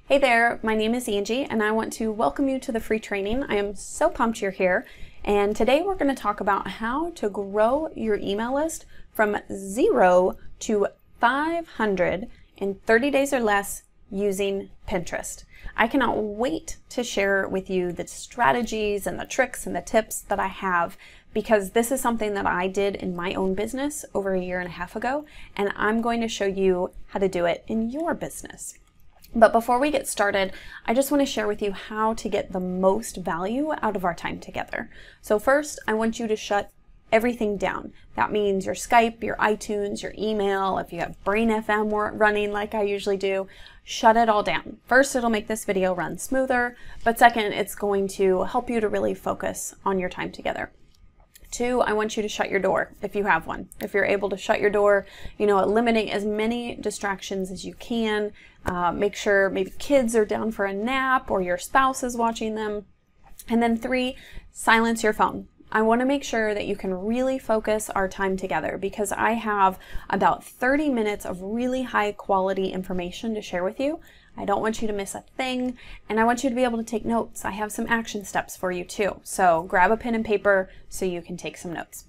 Hey there, my name is Angie and I want to welcome you to the free training. I am so pumped you're here. And today we're going to talk about how to grow your email list from 0 to 500 in 30 days or less using Pinterest. I cannot wait to share with you the strategies and the tricks and the tips that I have, because this is something that I did in my own business over 1.5 years ago, and I'm going to show you how to do it in your business. But before we get started, I just want to share with you how to get the most value out of our time together. So first, I want you to shut everything down. That means your Skype, your iTunes, your email. If you have Brain FM running like I usually do, shut it all down. First, it'll make this video run smoother, but second, it's going to help you to really focus on your time together. 2, I want you to shut your door if you have one. If you're able to shut your door, eliminate as many distractions as you can. Make sure maybe kids are down for a nap or your spouse is watching them. And then 3, silence your phone. I want to make sure that you can really focus our time together, because I have about 30 minutes of really high quality information to share with you. I don't want you to miss a thing, and I want you to be able to take notes. I have some action steps for you too. So grab a pen and paper so you can take some notes.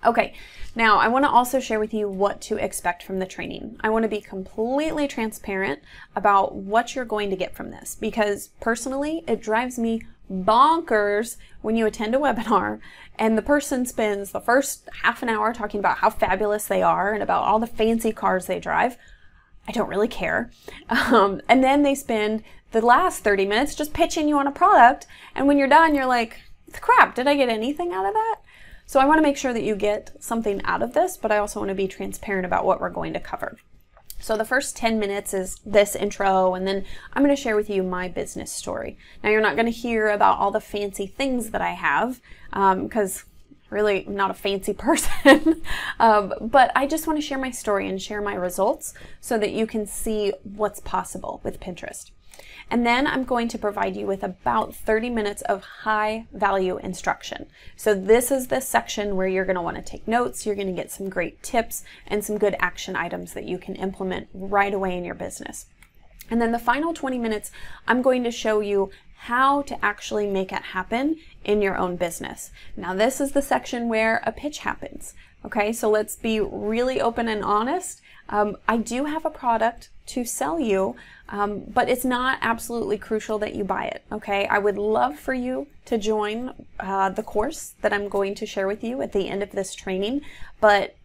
Okay, now I want to also share with you what to expect from the training. I want to be completely transparent about what you're going to get from this, because personally, it drives me bonkers when you attend a webinar and the person spends the first half an hour talking about how fabulous they are and about all the fancy cars they drive. I don't really care. And then they spend the last 30 minutes just pitching you on a product, and when you're done, you're like, crap, did I get anything out of that? So I want to make sure that you get something out of this, but I also want to be transparent about what we're going to cover. So the first 10 minutes is this intro, and then I'm going to share with you my business story. Now, you're not going to hear about all the fancy things that I have, because really I'm not a fancy person, but I just want to share my story and share my results so that you can see what's possible with Pinterest. And then I'm going to provide you with about 30 minutes of high value instruction. So this is the section where you're going to want to take notes. You're going to get some great tips and some good action items that you can implement right away in your business. And then the final 20 minutes, I'm going to show you how to actually make it happen in your own business. Now, this is the section where a pitch happens. Okay, so let's be really open and honest. I do have a product to sell you, but it's not absolutely crucial that you buy it. Okay, I would love for you to join the course that I'm going to share with you at the end of this training, but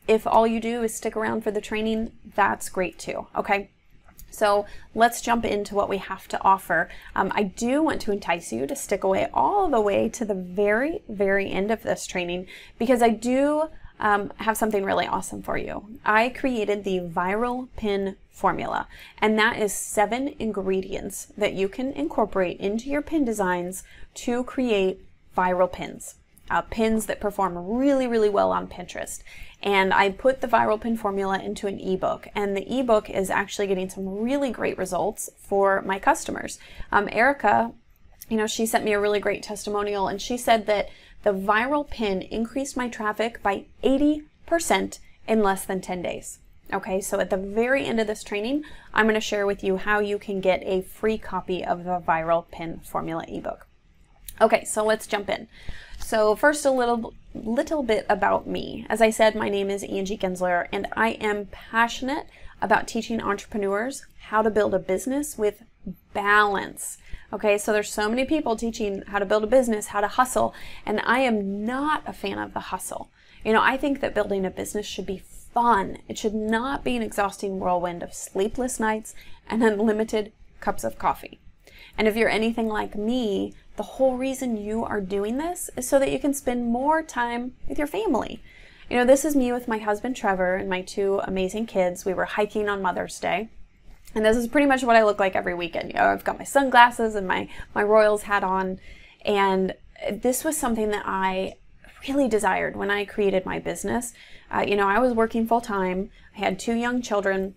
if all you do is stick around for the training, that's great too. Okay. So let's jump into what we have to offer. I do want to entice you to stick away all the way to the very, very end of this training, because I do have something really awesome for you. I created the viral pin formula, and that is 7 ingredients that you can incorporate into your pin designs to create viral pins. Pins that perform really, really well on Pinterest. And I put the viral pin formula into an ebook, and the ebook is actually getting some really great results for my customers. Erica, she sent me a really great testimonial, and she said that the viral pin increased my traffic by 80% in less than 10 days. Okay, so at the very end of this training, I'm going to share with you how you can get a free copy of the viral pin formula ebook. Okay, so let's jump in. So first, a little bit about me. As I said, my name is Angie Gensler, and I am passionate about teaching entrepreneurs how to build a business with balance. Okay, so there's so many people teaching how to build a business, how to hustle, and I am not a fan of the hustle. I think that building a business should be fun. It should not be an exhausting whirlwind of sleepless nights and unlimited cups of coffee. And if you're anything like me, the whole reason you are doing this is so that you can spend more time with your family. This is me with my husband, Trevor, and my 2 amazing kids. We were hiking on Mother's Day. And this is pretty much what I look like every weekend. I've got my sunglasses and my Royals hat on. And this was something that I really desired when I created my business. I was working full time. I had 2 young children,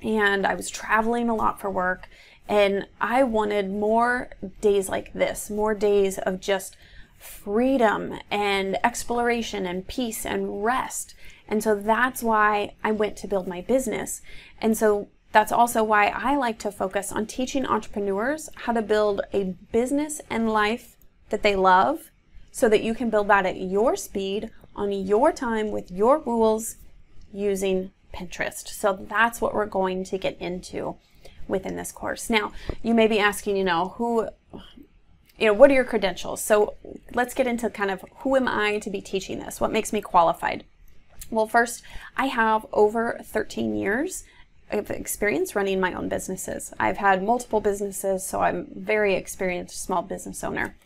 and I was traveling a lot for work. And I wanted more days like this, more days of just freedom and exploration and peace and rest. And so that's why I went to build my business. And so that's also why I like to focus on teaching entrepreneurs how to build a business and life that they love so that you can build that at your speed, on your time, with your rules, using Pinterest. So that's what we're going to get into within this course. Now, you may be asking, what are your credentials? So let's get into kind of who am I to be teaching this? What makes me qualified? Well, first, I have over 13 years of experience running my own businesses. I've had multiple businesses, so I'm a very experienced small business owner.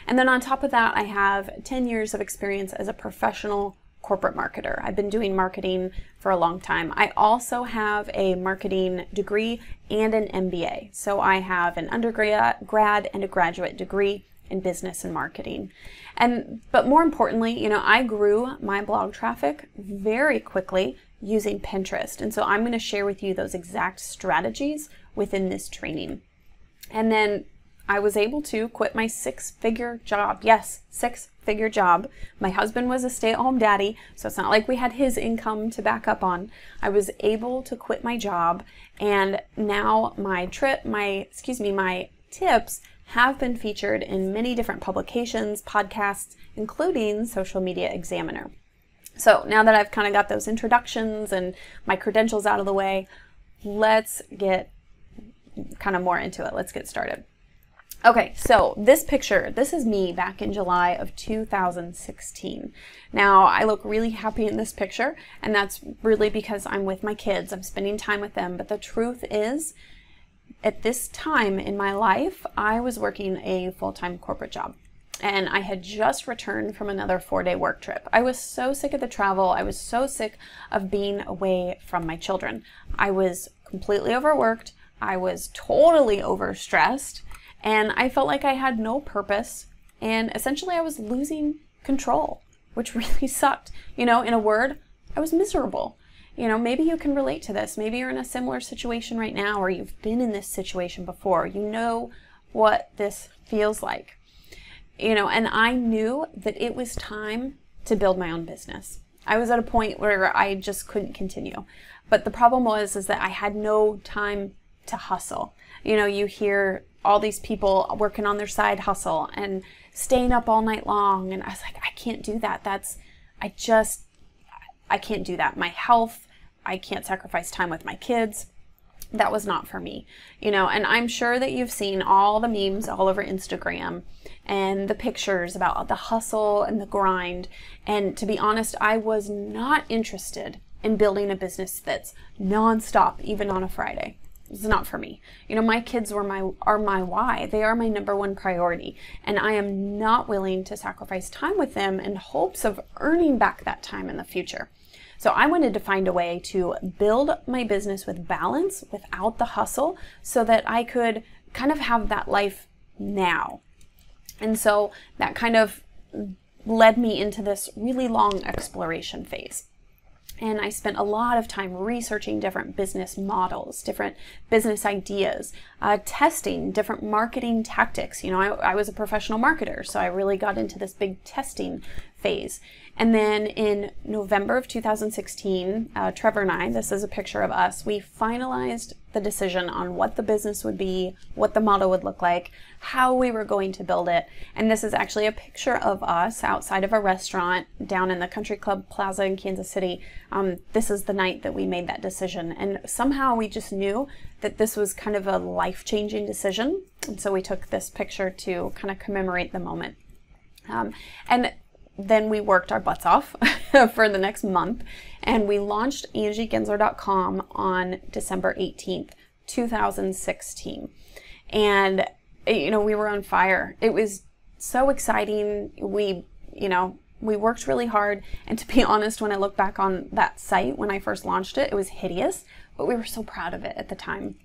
And then on top of that, I have 10 years of experience as a professional corporate marketer. I've been doing marketing for a long time. I also have a marketing degree and an MBA. So I have an undergrad and a graduate degree in business and marketing. But more importantly, I grew my blog traffic very quickly using Pinterest. And so I'm going to share with you those exact strategies within this training. And then I was able to quit my 6-figure job. Yes, 6-figure job. My husband was a stay-at-home daddy, so it's not like we had his income to back up on. I was able to quit my job, and now my tips have been featured in many different publications, podcasts, including Social Media Examiner. So now that I've kind of got those introductions and my credentials out of the way, let's get kind of more into it. Let's get started. Okay, so this picture, this is me back in July of 2016. Now, I look really happy in this picture, and that's really because I'm with my kids. I'm spending time with them. But the truth is, at this time in my life, I was working a full-time corporate job. And I had just returned from another 4-day work trip. I was so sick of the travel. I was so sick of being away from my children. I was completely overworked. I was totally overstressed. And I felt like I had no purpose. And essentially I was losing control, which really sucked. In a word, I was miserable. Maybe you can relate to this. Maybe you're in a similar situation right now, or you've been in this situation before. You know what this feels like. And I knew that it was time to build my own business. I was at a point where I just couldn't continue. But the problem was that I had no time to hustle. You hear all these people working on their side hustle and staying up all night long. And I was like, I can't do that. I can't do that. My health, I can't sacrifice time with my kids. That was not for me, and I'm sure that you've seen all the memes all over Instagram and the pictures about the hustle and the grind. And to be honest, I was not interested in building a business that's nonstop, even on a Friday. It's not for me. My kids are my why. They are my number one priority. And I am not willing to sacrifice time with them in hopes of earning back that time in the future. So I wanted to find a way to build my business with balance, without the hustle, so that I could kind of have that life now. And so that kind of led me into this really long exploration phase. And I spent a lot of time researching different business models, different business ideas, testing different marketing tactics. I was a professional marketer, so I really got into this big testing phase. And then in November of 2016, Trevor and I, this is a picture of us, we finalized the decision on what the business would be, what the model would look like, how we were going to build it. And this is actually a picture of us outside of a restaurant down in the Country Club Plaza in Kansas City. This is the night that we made that decision. And somehow we just knew that this was kind of a life-changing decision. And so we took this picture to kind of commemorate the moment. And then we worked our butts off for the next month, and we launched AngieGensler.com on December 18th, 2016. And, we were on fire. It was so exciting. We worked really hard. And to be honest, when I look back on that site, when I first launched it, it was hideous, but we were so proud of it at the time.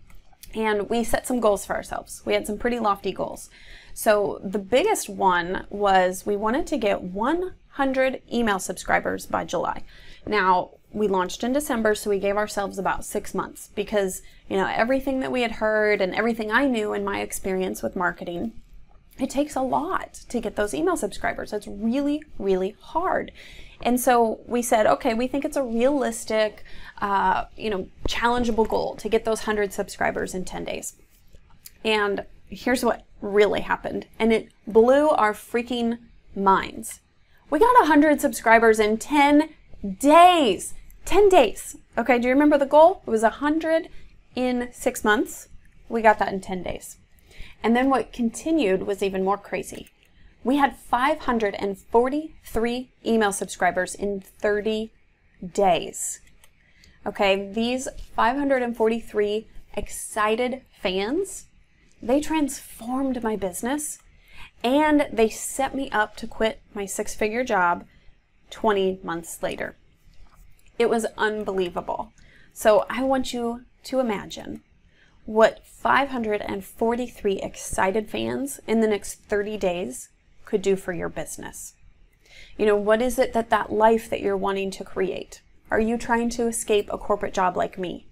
And we set some goals for ourselves. We had some pretty lofty goals. So the biggest one was we wanted to get 100 email subscribers by July. Now, we launched in December, so we gave ourselves about 6 months because, everything that we had heard and everything I knew in my experience with marketing, it takes a lot to get those email subscribers. It's really, really hard. And so we said, okay, we think it's a realistic, challengeable goal to get those 100 subscribers in 10 days. And here's what really happened. And it blew our freaking minds. We got 100 subscribers in 10 days. 10 days. Okay, do you remember the goal? It was 100 in 6 months. We got that in 10 days. And then what continued was even more crazy. We had 543 email subscribers in 30 days. Okay, these 543 excited fans, they transformed my business, and they set me up to quit my 6-figure job 20 months later. It was unbelievable. So I want you to imagine what 543 excited fans in the next 30 days could do for your business. What is it that life that you're wanting to create? Are you trying to escape a corporate job like me?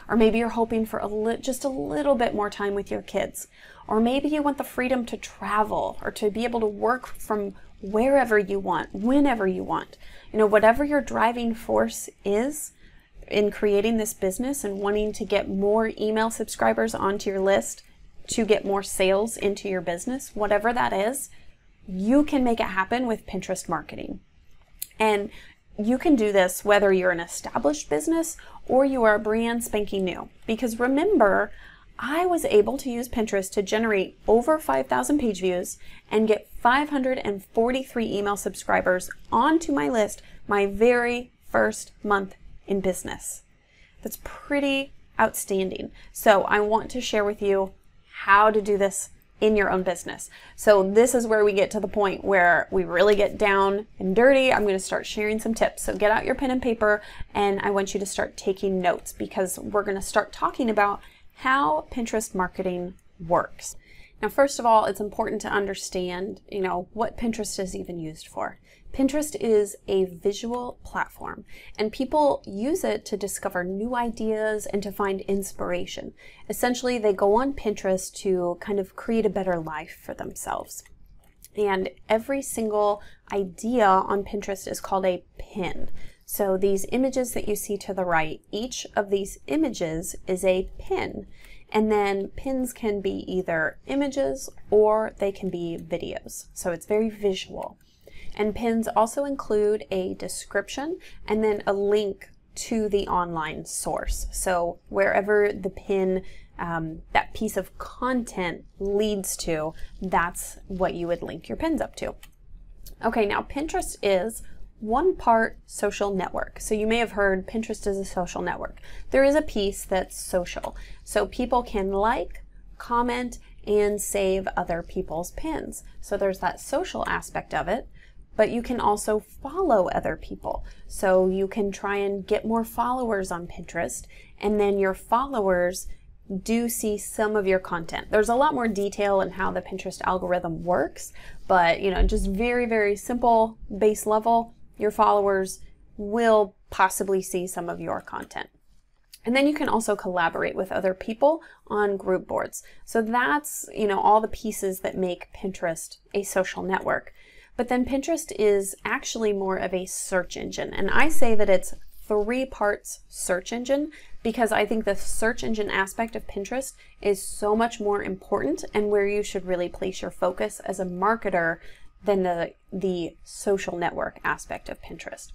Or maybe you're hoping for just a little bit more time with your kids. Or maybe you want the freedom to travel or to be able to work from wherever you want, whenever you want. Whatever your driving force is in creating this business and wanting to get more email subscribers onto your list to get more sales into your business, whatever that is, you can make it happen with Pinterest marketing. And you can do this whether you're an established business or you are brand spanking new. Because remember, I was able to use Pinterest to generate over 5,000 page views and get 543 email subscribers onto my list my very first month in business. That's pretty outstanding. So I want to share with you how to do this in your own business. So this is where we get to the point where we really get down and dirty. I'm going to start sharing some tips. So get out your pen and paper, and I want you to start taking notes because we're going to start talking about how Pinterest marketing works. Now, first of all, it's important to understand, what Pinterest is even used for. Pinterest is a visual platform, and people use it to discover new ideas and to find inspiration. Essentially, they go on Pinterest to kind of create a better life for themselves. And every single idea on Pinterest is called a pin. So these images that you see to the right, each of these images is a pin. And then pins can be either images or they can be videos. So it's very visual. And pins also include a description and then a link to the online source. So wherever the pin, that piece of content leads to, that's what you would link your pins up to. Okay, now Pinterest is one part social network. So you may have heard Pinterest is a social network. There is a piece that's social. So people can like, comment, and save other people's pins. So there's that social aspect of it, but you can also follow other people. So you can try and get more followers on Pinterest, and then your followers do see some of your content. There's a lot more detail in how the Pinterest algorithm works, but just very, very simple base level, your followers will possibly see some of your content. And then you can also collaborate with other people on group boards. So that's, all the pieces that make Pinterest a social network. But then Pinterest is actually more of a search engine. And I say that it's 3 parts search engine because I think the search engine aspect of Pinterest is so much more important and where you should really place your focus as a marketer than the social network aspect of Pinterest.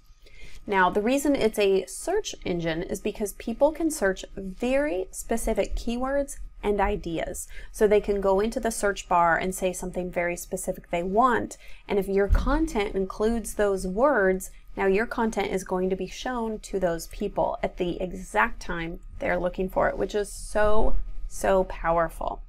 Now, the reason it's a search engine is because people can search very specific keywords and ideas. So they can go into the search bar and say something very specific they want. And if your content includes those words, now your content is going to be shown to those people at the exact time they're looking for it, which is so, so powerful.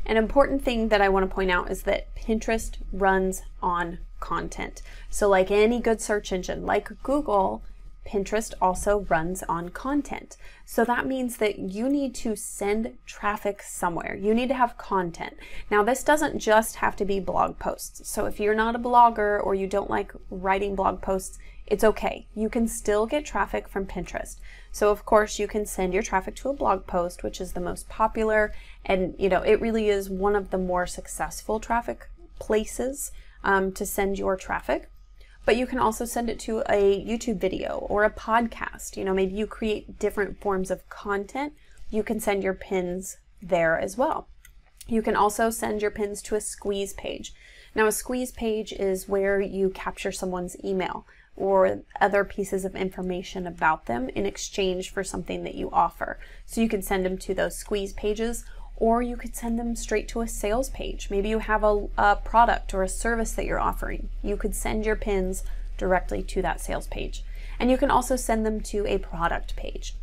An important thing that I want to point out is that Pinterest runs on content. So like any good search engine, like Google, Pinterest also runs on content. So that means that you need to send traffic somewhere. You need to have content. Now, this doesn't just have to be blog posts. So if you're not a blogger or you don't like writing blog posts, it's okay. You can still get traffic from Pinterest. So of course you can send your traffic to a blog post, which is the most popular, and it really is one of the more successful traffic places to send your traffic. But you can also send it to a YouTube video or a podcast. You know, maybe you create different forms of content. You can send your pins there as well. You can also send your pins to a squeeze page. Now, a squeeze page is where you capture someone's email or other pieces of information about them in exchange for something that you offer. So you can send them to those squeeze pages, or you could send them straight to a sales page. Maybe you have a product or a service that you're offering. You could send your pins directly to that sales page. And you can also send them to a product page.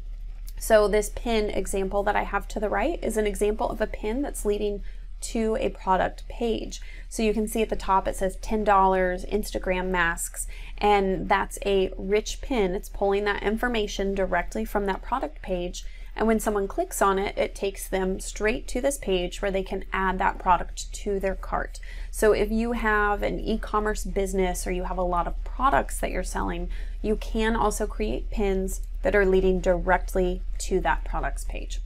So this pin example that I have to the right is an example of a pin that's leading to a product page. So you can see at the top it says $10 Instagram masks, and that's a rich pin. It's pulling that information directly from that product page, and when someone clicks on it, it takes them straight to this page where they can add that product to their cart. So if you have an e-commerce business or you have a lot of products that you're selling, you can also create pins that are leading directly to that products page.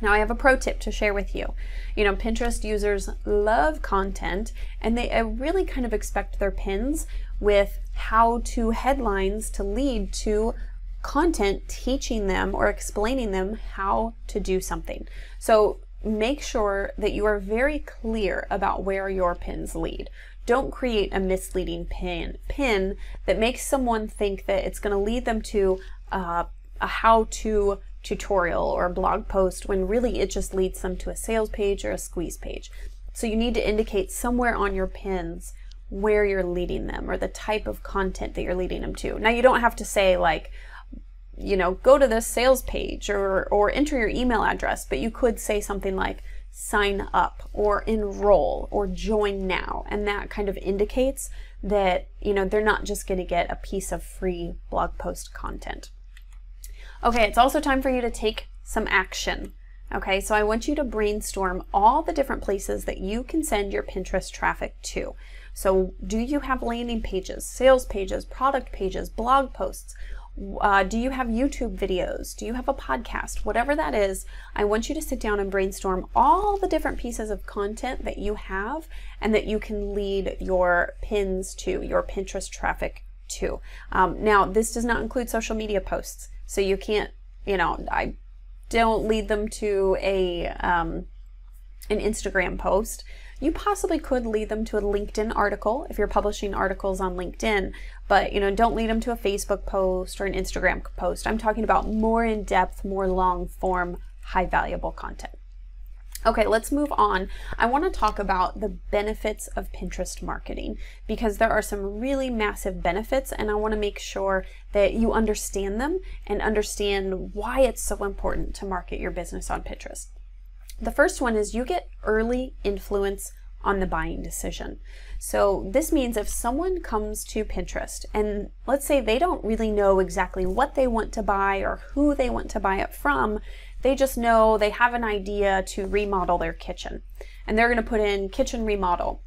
Now, I have a pro tip to share with you. You know, Pinterest users love content, and they really kind of expect their pins with how-to headlines to lead to content teaching them or explaining them how to do something. So make sure that you are very clear about where your pins lead. Don't create a misleading pin that makes someone think that it's going to lead them to a how-to tutorial or a blog post, when really it just leads them to a sales page or a squeeze page. So you need to indicate somewhere on your pins where you're leading them or the type of content that you're leading them to. Now, you don't have to say like, you know, go to this sales page or enter your email address, but you could say something like sign up or enroll or join now. And that kind of indicates that, you know, they're not just going to get a piece of free blog post content. Okay, it's also time for you to take some action. Okay, so I want you to brainstorm all the different places that you can send your Pinterest traffic to. So do you have landing pages, sales pages, product pages, blog posts? Do you have YouTube videos? Do you have a podcast? Whatever that is, I want you to sit down and brainstorm all the different pieces of content that you have and that you can lead your pins to, your Pinterest traffic to. Now, this does not include social media posts, so you can't, you know, I don't lead them to an Instagram post. You possibly could lead them to a LinkedIn article if you're publishing articles on LinkedIn, but you know, don't lead them to a Facebook post or an Instagram post. I'm talking about more in-depth, more long-form, high-valuable content. Okay, let's move on. I want to talk about the benefits of Pinterest marketing, because there are some really massive benefits, and I want to make sure that you understand them and understand why it's so important to market your business on Pinterest. The first one is you get early influence on the buying decision. So this means if someone comes to Pinterest and let's say they don't really know exactly what they want to buy or who they want to buy it from, they just know they have an idea to remodel their kitchen, and they're going to put in kitchen remodel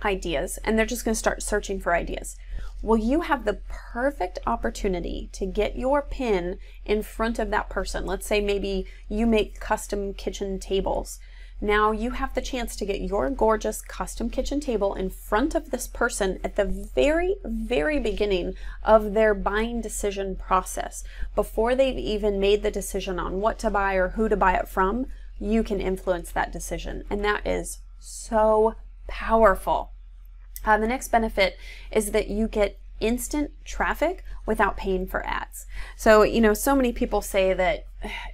ideas, and they're just going to start searching for ideas. Well, you have the perfect opportunity to get your pin in front of that person. Let's say maybe you make custom kitchen tables. Now you have the chance to get your gorgeous custom kitchen table in front of this person at the very, very beginning of their buying decision process. Before they've even made the decision on what to buy or who to buy it from, you can influence that decision. And that is so powerful. The next benefit is that you get instant traffic without paying for ads. So, you know, so many people say that,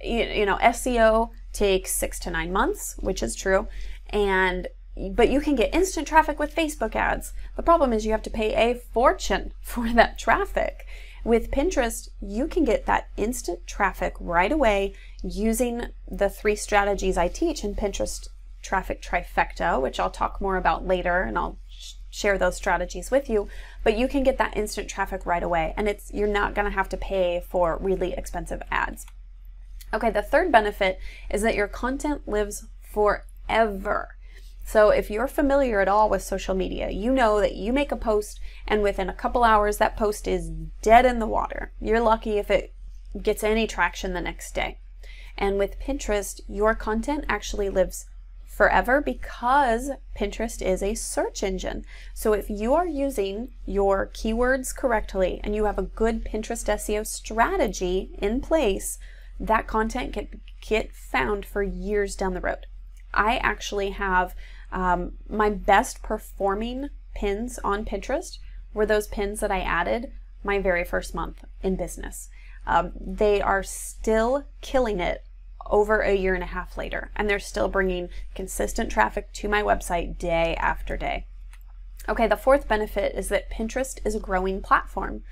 you know, SEO takes 6 to 9 months, which is true, but you can get instant traffic with Facebook ads. The problem is you have to pay a fortune for that traffic. With Pinterest, you can get that instant traffic right away using the 3 strategies I teach in Pinterest Traffic Trifecta, which I'll talk more about later, and I'll share those strategies with you. But you can get that instant traffic right away, and you're not going to have to pay for really expensive ads. Okay, the third benefit is that your content lives forever. So if you're familiar at all with social media, you know that you make a post and within a couple hours that post is dead in the water. You're lucky if it gets any traction the next day. And with Pinterest, your content actually lives forever because Pinterest is a search engine. So if you are using your keywords correctly and you have a good Pinterest SEO strategy in place, that content can get found for years down the road. I actually have my best performing pins on Pinterest were those pins that I added my very first month in business. They are still killing it over a year and a half later, and they're still bringing consistent traffic to my website day after day. Okay, the fourth benefit is that Pinterest is a growing platform.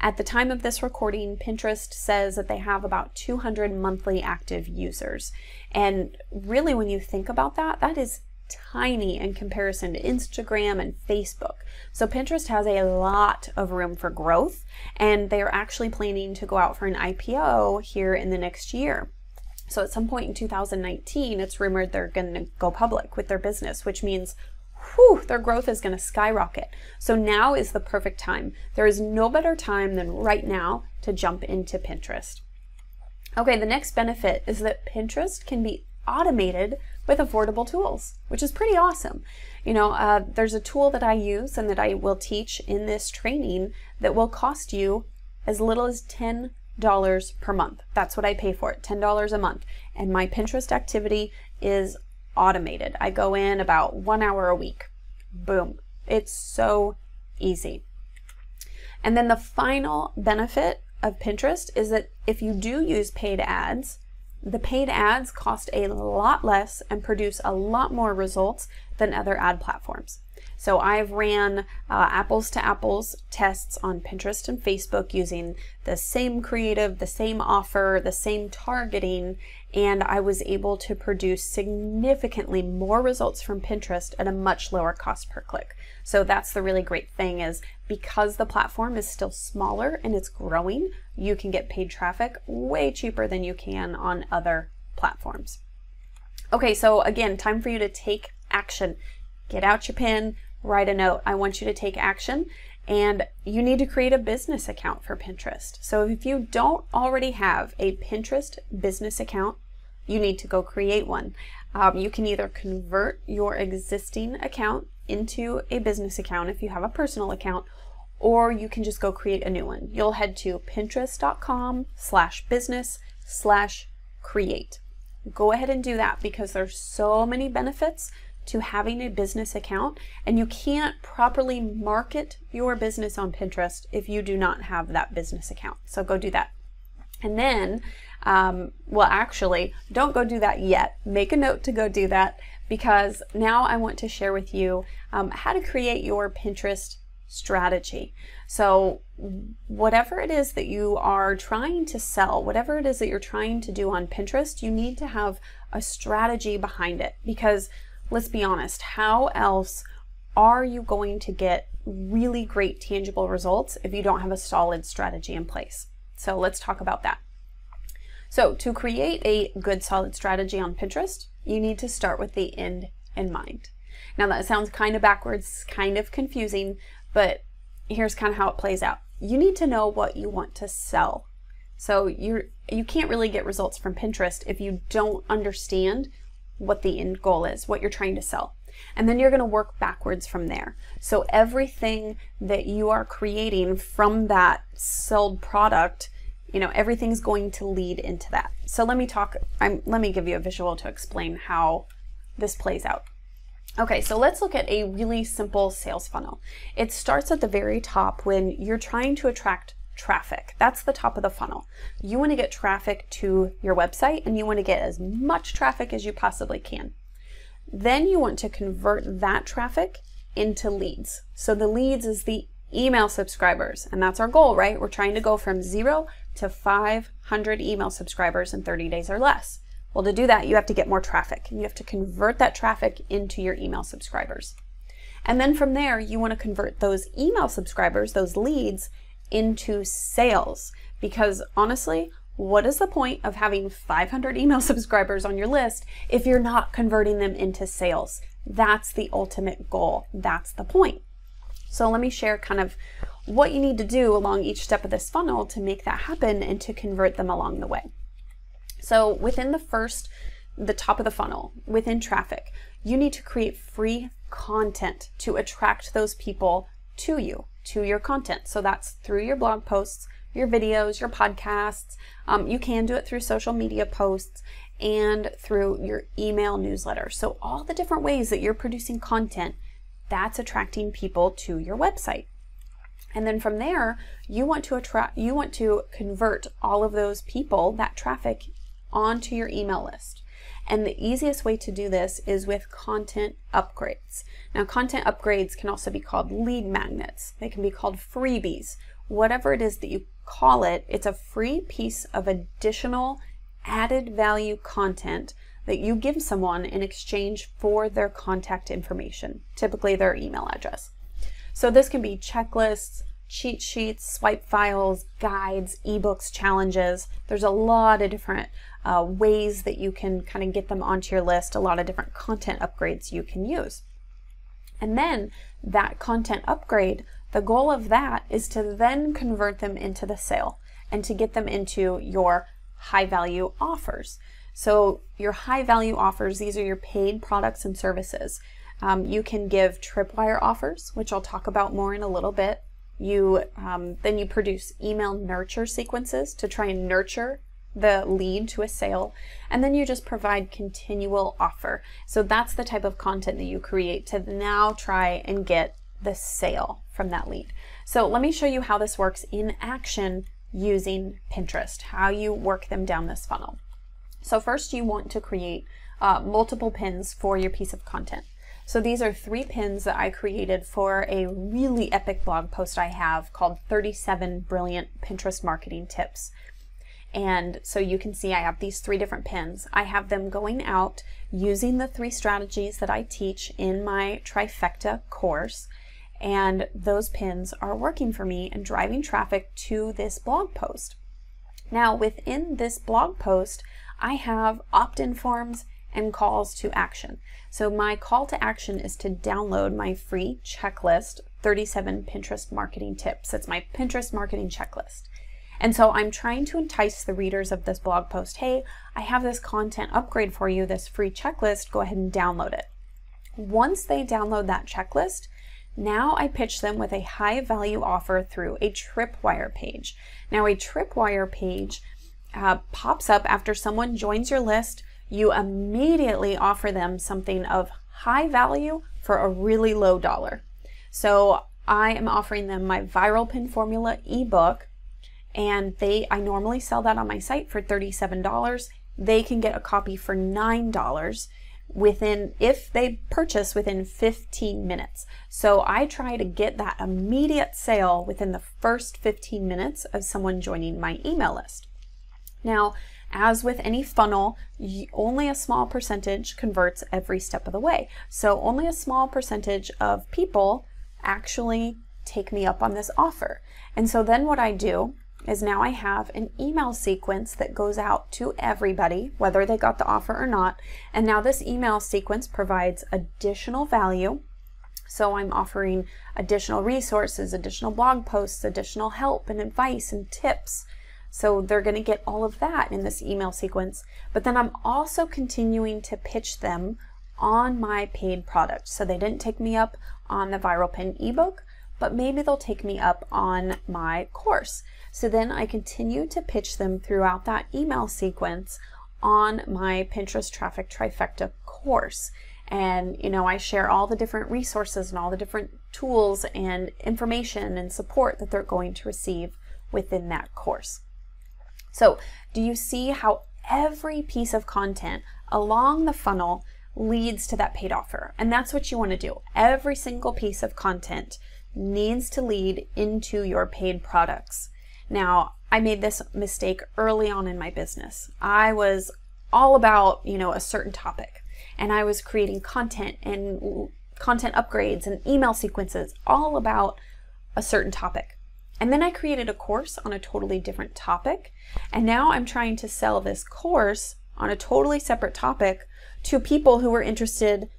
At the time of this recording, Pinterest says that they have about 200 monthly active users. And really, when you think about that, that is tiny in comparison to Instagram and Facebook. So Pinterest has a lot of room for growth, and they are actually planning to go out for an IPO here in the next year. So at some point in 2019, it's rumored they're going to go public with their business, which means their growth is going to skyrocket. So now is the perfect time. There is no better time than right now to jump into Pinterest. Okay, the next benefit is that Pinterest can be automated with affordable tools, which is pretty awesome. You know, there's a tool that I use and that I will teach in this training that will cost you as little as $10 per month. That's what I pay for it, $10 a month. And my Pinterest activity is automated. I go in about 1 hour a week. Boom. It's so easy. And then the final benefit of Pinterest is that if you do use paid ads, the paid ads cost a lot less and produce a lot more results than other ad platforms. So I've ran apples to apples tests on Pinterest and Facebook using the same creative, the same offer, the same targeting, and I was able to produce significantly more results from Pinterest at a much lower cost per click. So that's the really great thing, is because the platform is still smaller and it's growing, you can get paid traffic way cheaper than you can on other platforms. Okay, so again, time for you to take action. Get out your pen, write a note. I want you to take action, and you need to create a business account for Pinterest. So if you don't already have a Pinterest business account, you need to go create one. You can either convert your existing account into a business account if you have a personal account, or you can just go create a new one. You'll head to pinterest.com/business/create. Go ahead and do that, because there's so many benefits to having a business account, and you can't properly market your business on Pinterest if you do not have that business account. So go do that. And then, well, actually, don't go do that yet. Make a note to go do that, because now I want to share with you how to create your Pinterest strategy. So whatever it is that you are trying to sell, whatever it is that you're trying to do on Pinterest, you need to have a strategy behind it, because let's be honest, how else are you going to get really great tangible results if you don't have a solid strategy in place? So let's talk about that. So to create a good solid strategy on Pinterest, you need to start with the end in mind. Now that sounds kind of backwards, kind of confusing, but here's kind of how it plays out. You need to know what you want to sell. So you can't really get results from Pinterest if you don't understand what the end goal is, what you're trying to sell. And then you're going to work backwards from there. So everything that you are creating from that sold product, you know, everything's going to lead into that. So let me give you a visual to explain how this plays out. Okay, so let's look at a really simple sales funnel. It starts at the very top when you're trying to attract traffic. That's the top of the funnel. You want to get traffic to your website, and you want to get as much traffic as you possibly can. Then you want to convert that traffic into leads. So the leads is the email subscribers, and that's our goal, right? We're trying to go from 0 to 500 email subscribers in 30 days or less. Well, to do that, you have to get more traffic, and you have to convert that traffic into your email subscribers. And then from there, you want to convert those email subscribers, those leads, into sales. Because honestly, what is the point of having 500 email subscribers on your list if you're not converting them into sales? That's the ultimate goal. That's the point. So let me share kind of what you need to do along each step of this funnel to make that happen and to convert them along the way. So within the first the top of the funnel, within traffic, you need to create free content to attract those people to you, to your content. So that's through your blog posts, your videos, your podcasts. You can do it through social media posts and through your email newsletter. So all the different ways that you're producing content, that's attracting people to your website. And then from there, you want to convert all of those people, that traffic, onto your email list. And the easiest way to do this is with content upgrades. Now, content upgrades can also be called lead magnets. They can be called freebies. Whatever it is that you call it, it's a free piece of additional added value content that you give someone in exchange for their contact information, typically their email address. So this can be checklists, cheat sheets, swipe files, guides, ebooks, challenges. There's a lot of different ways that you can kind of get them onto your list, a lot of different content upgrades you can use. And then that content upgrade, the goal of that is to then convert them into the sale and to get them into your high value offers. So your high value offers, these are your paid products and services. You can give tripwire offers, which I'll talk about more in a little bit. Then you produce email nurture sequences to try and nurture the lead to a sale, and then you just provide continual offer. So that's the type of content that you create to now try and get the sale from that lead. So let me show you how this works in action using Pinterest, how you work them down this funnel. So first you want to create multiple pins for your piece of content. So these are 3 pins that I created for a really epic blog post I have called 37 Brilliant Pinterest Marketing Tips. And so you can see I have these 3 different pins. I have them going out using the 3 strategies that I teach in my Trifecta course. And those pins are working for me and driving traffic to this blog post. Now within this blog post, I have opt-in forms and calls to action. So my call to action is to download my free checklist, 37 Pinterest Marketing Tips. It's my Pinterest marketing checklist. And so I'm trying to entice the readers of this blog post, hey, I have this content upgrade for you, this free checklist, go ahead and download it. Once they download that checklist, now I pitch them with a high value offer through a tripwire page. Now a tripwire page pops up after someone joins your list. You immediately offer them something of high value for a really low dollar. So I am offering them my Viral Pin Formula ebook, and I normally sell that on my site for $37. They can get a copy for $9 if they purchase within 15 minutes. So I try to get that immediate sale within the first 15 minutes of someone joining my email list. Now, as with any funnel, only a small percentage converts every step of the way. So only a small percentage of people actually take me up on this offer. And so then what I do is now I have an email sequence that goes out to everybody, whether they got the offer or not. And now this email sequence provides additional value. So I'm offering additional resources, additional blog posts, additional help and advice and tips. So they're going to get all of that in this email sequence. But then I'm also continuing to pitch them on my paid product. So they didn't take me up on the Viral Pin ebook, but maybe they'll take me up on my course. So then I continue to pitch them throughout that email sequence on my Pinterest Traffic Trifecta course. And, I share all the different resources and all the different tools and information and support that they're going to receive within that course. So do you see how every piece of content along the funnel leads to that paid offer? And that's what you want to do. Every single piece of content needs to lead into your paid products. Now, I made this mistake early on in my business. I was all about, a certain topic, and I was creating content and content upgrades and email sequences all about a certain topic. And then I created a course on a totally different topic, and now I'm trying to sell this course on a totally separate topic to people who were interested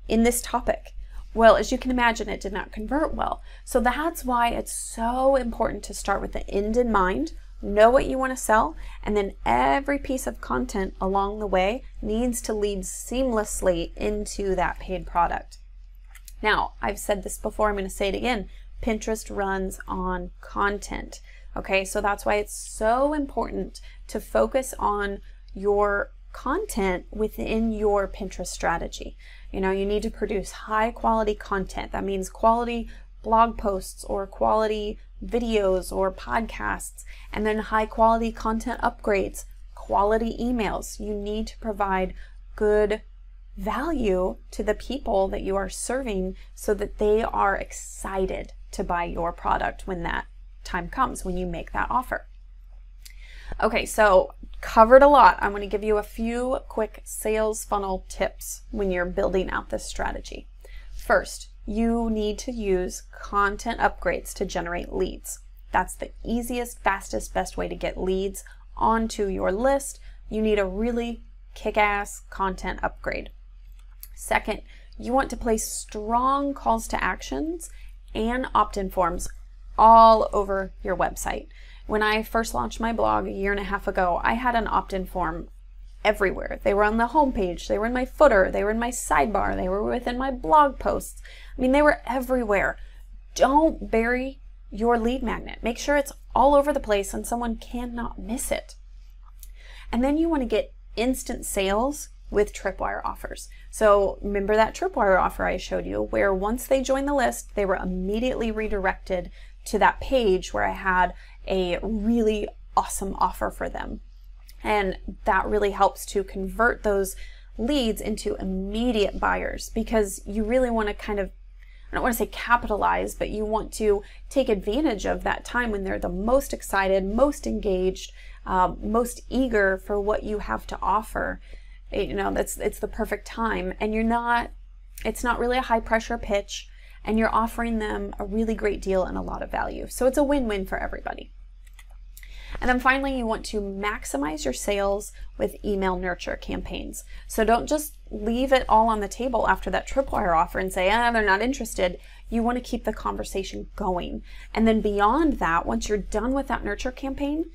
in this topic. Well, as you can imagine, it did not convert well. So that's why it's so important to start with the end in mind know what you want to sell, and then every piece of content along the way needs to lead seamlessly into that paid product. Now, I've said this before, I'm going to say it again. Pinterest runs on content. Okay, so that's why it's so important to focus on your content within your Pinterest strategy. You know, you need to produce high quality content. That means quality blog posts or quality videos or podcasts, and then high quality content upgrades, quality emails. You need to provide good value to the people that you are serving so that they are excited to buy your product when that time comes, when you make that offer. Okay, so covered a lot. I'm going to give you a few quick sales funnel tips when you're building out this strategy. First, you need to use content upgrades to generate leads. That's the easiest, fastest, best way to get leads onto your list. You need a really kick-ass content upgrade. Second, you want to place strong calls to actions and opt-in forms all over your website. When I first launched my blog a year and a half ago, I had an opt-in form everywhere. They were on the homepage, they were in my footer, they were in my sidebar, they were within my blog posts. I mean, they were everywhere. Don't bury your lead magnet. Make sure it's all over the place and someone cannot miss it. And then you want to get instant sales with Tripwire offers. So remember that Tripwire offer I showed you, where once they joined the list, they were immediately redirected to that page where I had a really awesome offer for them. And that really helps to convert those leads into immediate buyers, because you really want to kind of, I don't want to say capitalize, but you want to take advantage of that time when they're the most excited, most engaged, most eager for what you have to offer. You know, it's the perfect time, and it's not really a high pressure pitch, and you're offering them a really great deal and a lot of value. So it's a win-win for everybody. And then finally, you want to maximize your sales with email nurture campaigns. So don't just leave it all on the table after that Tripwire offer and say, they're not interested. You want to keep the conversation going. And then beyond that, once you're done with that nurture campaign,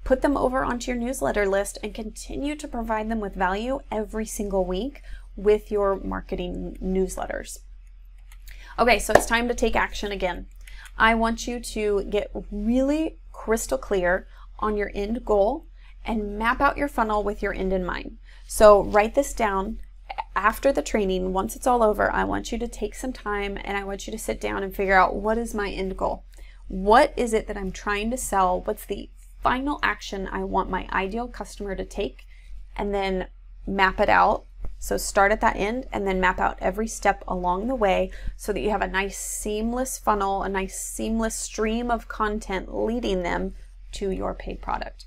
put them over onto your newsletter list and continue to provide them with value every single week with your marketing newsletters. Okay, so it's time to take action again. I want you to get really crystal clear on your end goal and map out your funnel with your end in mind. So write this down. After the training, once it's all over, I want you to take some time and I want you to sit down and figure out, what is my end goal? What is it that I'm trying to sell? What's the final action I want my ideal customer to take? And then map it out. So start at that end and then map out every step along the way so that you have a nice seamless funnel, a nice seamless stream of content leading them to your paid product.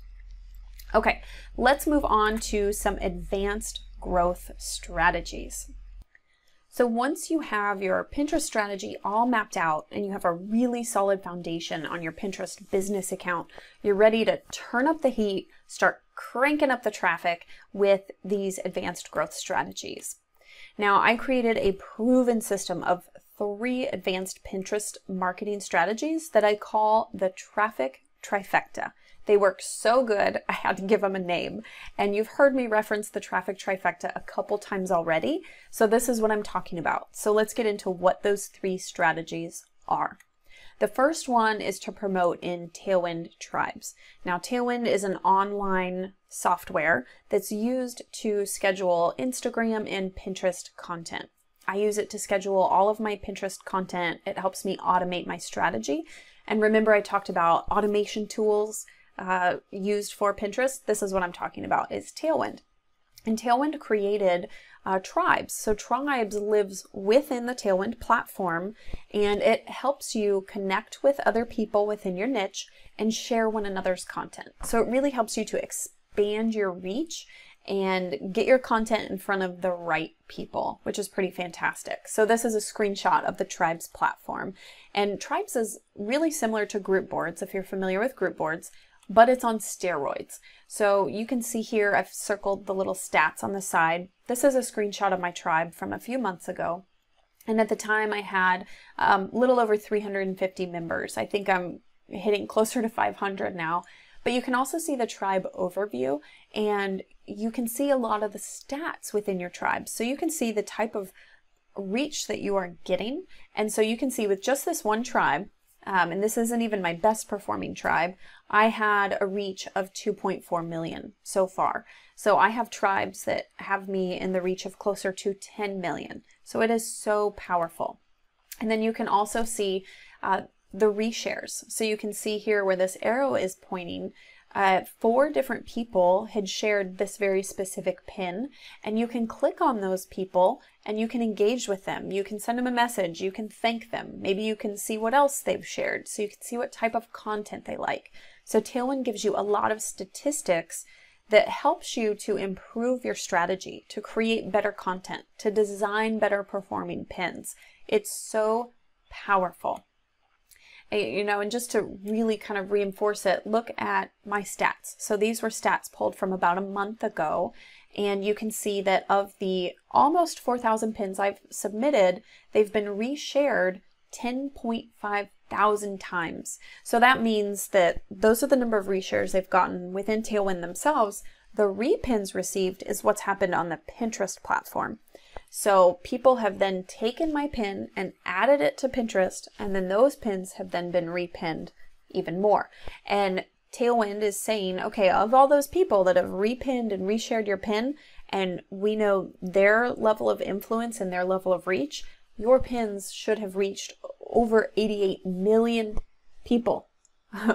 Okay, let's move on to some advanced growth strategies. So once you have your Pinterest strategy all mapped out and you have a really solid foundation on your Pinterest business account, you're ready to turn up the heat, start cranking up the traffic with these advanced growth strategies. Now, I created a proven system of 3 advanced Pinterest marketing strategies that I call the traffic trifecta. They work so good, I had to give them a name. And you've heard me reference the traffic trifecta a couple times already. So this is what I'm talking about. So let's get into what those 3 strategies are. The first one is to promote in Tailwind tribes. Now, Tailwind is an online software that's used to schedule Instagram and Pinterest content. I use it to schedule all of my Pinterest content. It helps me automate my strategy. And remember, I talked about automation tools used for Pinterest. This is what I'm talking about, is Tailwind. And Tailwind created tribes. So tribes lives within the Tailwind platform, and it helps you connect with other people within your niche and share one another's content. So it really helps you to expand your reach and get your content in front of the right people, which is pretty fantastic. So this is a screenshot of the Tribes platform. And Tribes is really similar to group boards, if you're familiar with group boards, but it's on steroids. So you can see here, I've circled the little stats on the side. This is a screenshot of my tribe from a few months ago. And at the time I had a little over 350 members. I think I'm hitting closer to 500 now. But you can also see the tribe overview, and you can see a lot of the stats within your tribe. So you can see the type of reach that you are getting. And so you can see with just this one tribe, and this isn't even my best performing tribe, I had a reach of 2.4 million so far. So I have tribes that have me in the reach of closer to 10 million. So it is so powerful. And then you can also see the reshares. So you can see here where this arrow is pointing, 4 different people had shared this very specific pin, and you can click on those people and you can engage with them. You can send them a message, you can thank them, maybe you can see what else they've shared, so you can see what type of content they like. So Tailwind gives you a lot of statistics that helps you to improve your strategy, to create better content, to design better performing pins. It's so powerful. You know, and just to really kind of reinforce it, look at my stats. So these were stats pulled from about a month ago, and you can see that of the almost 4,000 pins I've submitted, they've been reshared 10.5 thousand times. So that means that those are the number of reshares they've gotten within Tailwind themselves. The repins received is what's happened on the Pinterest platform. So people have then taken my pin and added it to Pinterest, and then those pins have then been repinned even more. And Tailwind is saying, okay, of all those people that have repinned and reshared your pin, and we know their level of influence and their level of reach, your pins should have reached over 88 million people.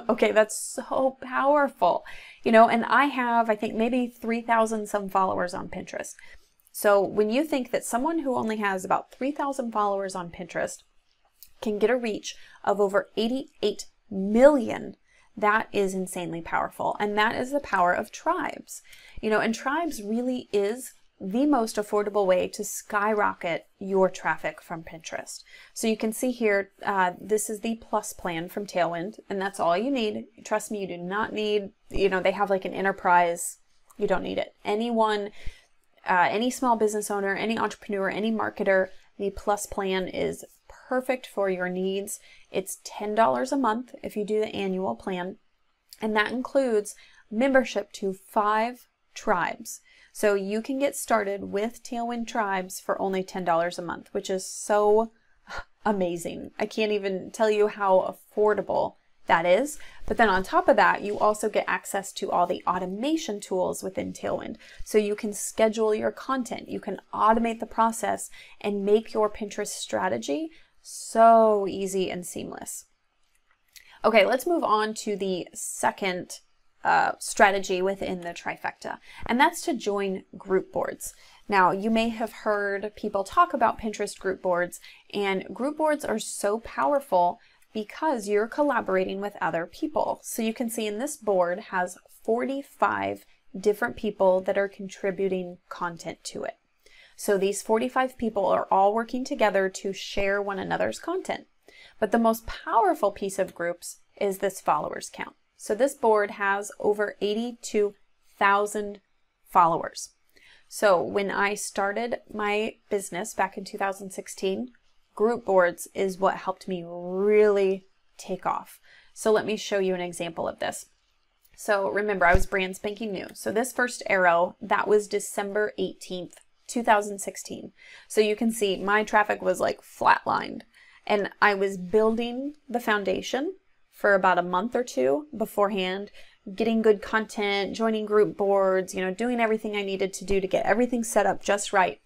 Okay, that's so powerful. You know, and I have, I think, maybe 3,000 some followers on Pinterest. So when you think that someone who only has about 3,000 followers on Pinterest can get a reach of over 88 million, that is insanely powerful. And that is the power of tribes. You know, and tribes really is the most affordable way to skyrocket your traffic from Pinterest. So you can see here, this is the Plus plan from Tailwind, and that's all you need. Trust me, you do not need, you know, they have like an enterprise. You don't need it. Anyone, any small business owner, any entrepreneur, any marketer, the Plus plan is perfect for your needs. It's $10 a month if you do the annual plan, and that includes membership to 5 tribes. So you can get started with Tailwind Tribes for only $10 a month, which is so amazing. I can't even tell you how affordable that is. But then on top of that, you also get access to all the automation tools within Tailwind. So you can schedule your content, you can automate the process and make your Pinterest strategy so easy and seamless. Okay, let's move on to the second strategy within the trifecta, and that's to join group boards. Now, you may have heard people talk about Pinterest group boards, and group boards are so powerful because you're collaborating with other people. So you can see in this board has 45 different people that are contributing content to it. So these 45 people are all working together to share one another's content. But the most powerful piece of groups is this followers count. So this board has over 82,000 followers. So when I started my business back in 2016, group boards is what helped me really take off. So let me show you an example of this. So remember, I was brand spanking new. So this first arrow, that was December 18th, 2016. So you can see my traffic was like flatlined, and I was building the foundation for about a month or two beforehand, getting good content, joining group boards, you know, doing everything I needed to do to get everything set up just right.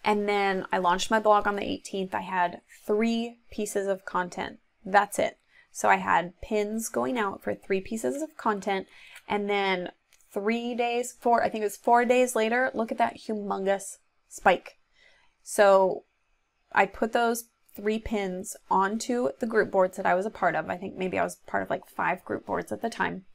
And then I launched my blog on the 18th. I had 3 pieces of content. That's it. So I had pins going out for 3 pieces of content, and then 3 days, I think it was 4 days later, look at that humongous spike. So I put those 3 pins onto the group boards that I was a part of. I think maybe I was part of like 5 group boards at the time.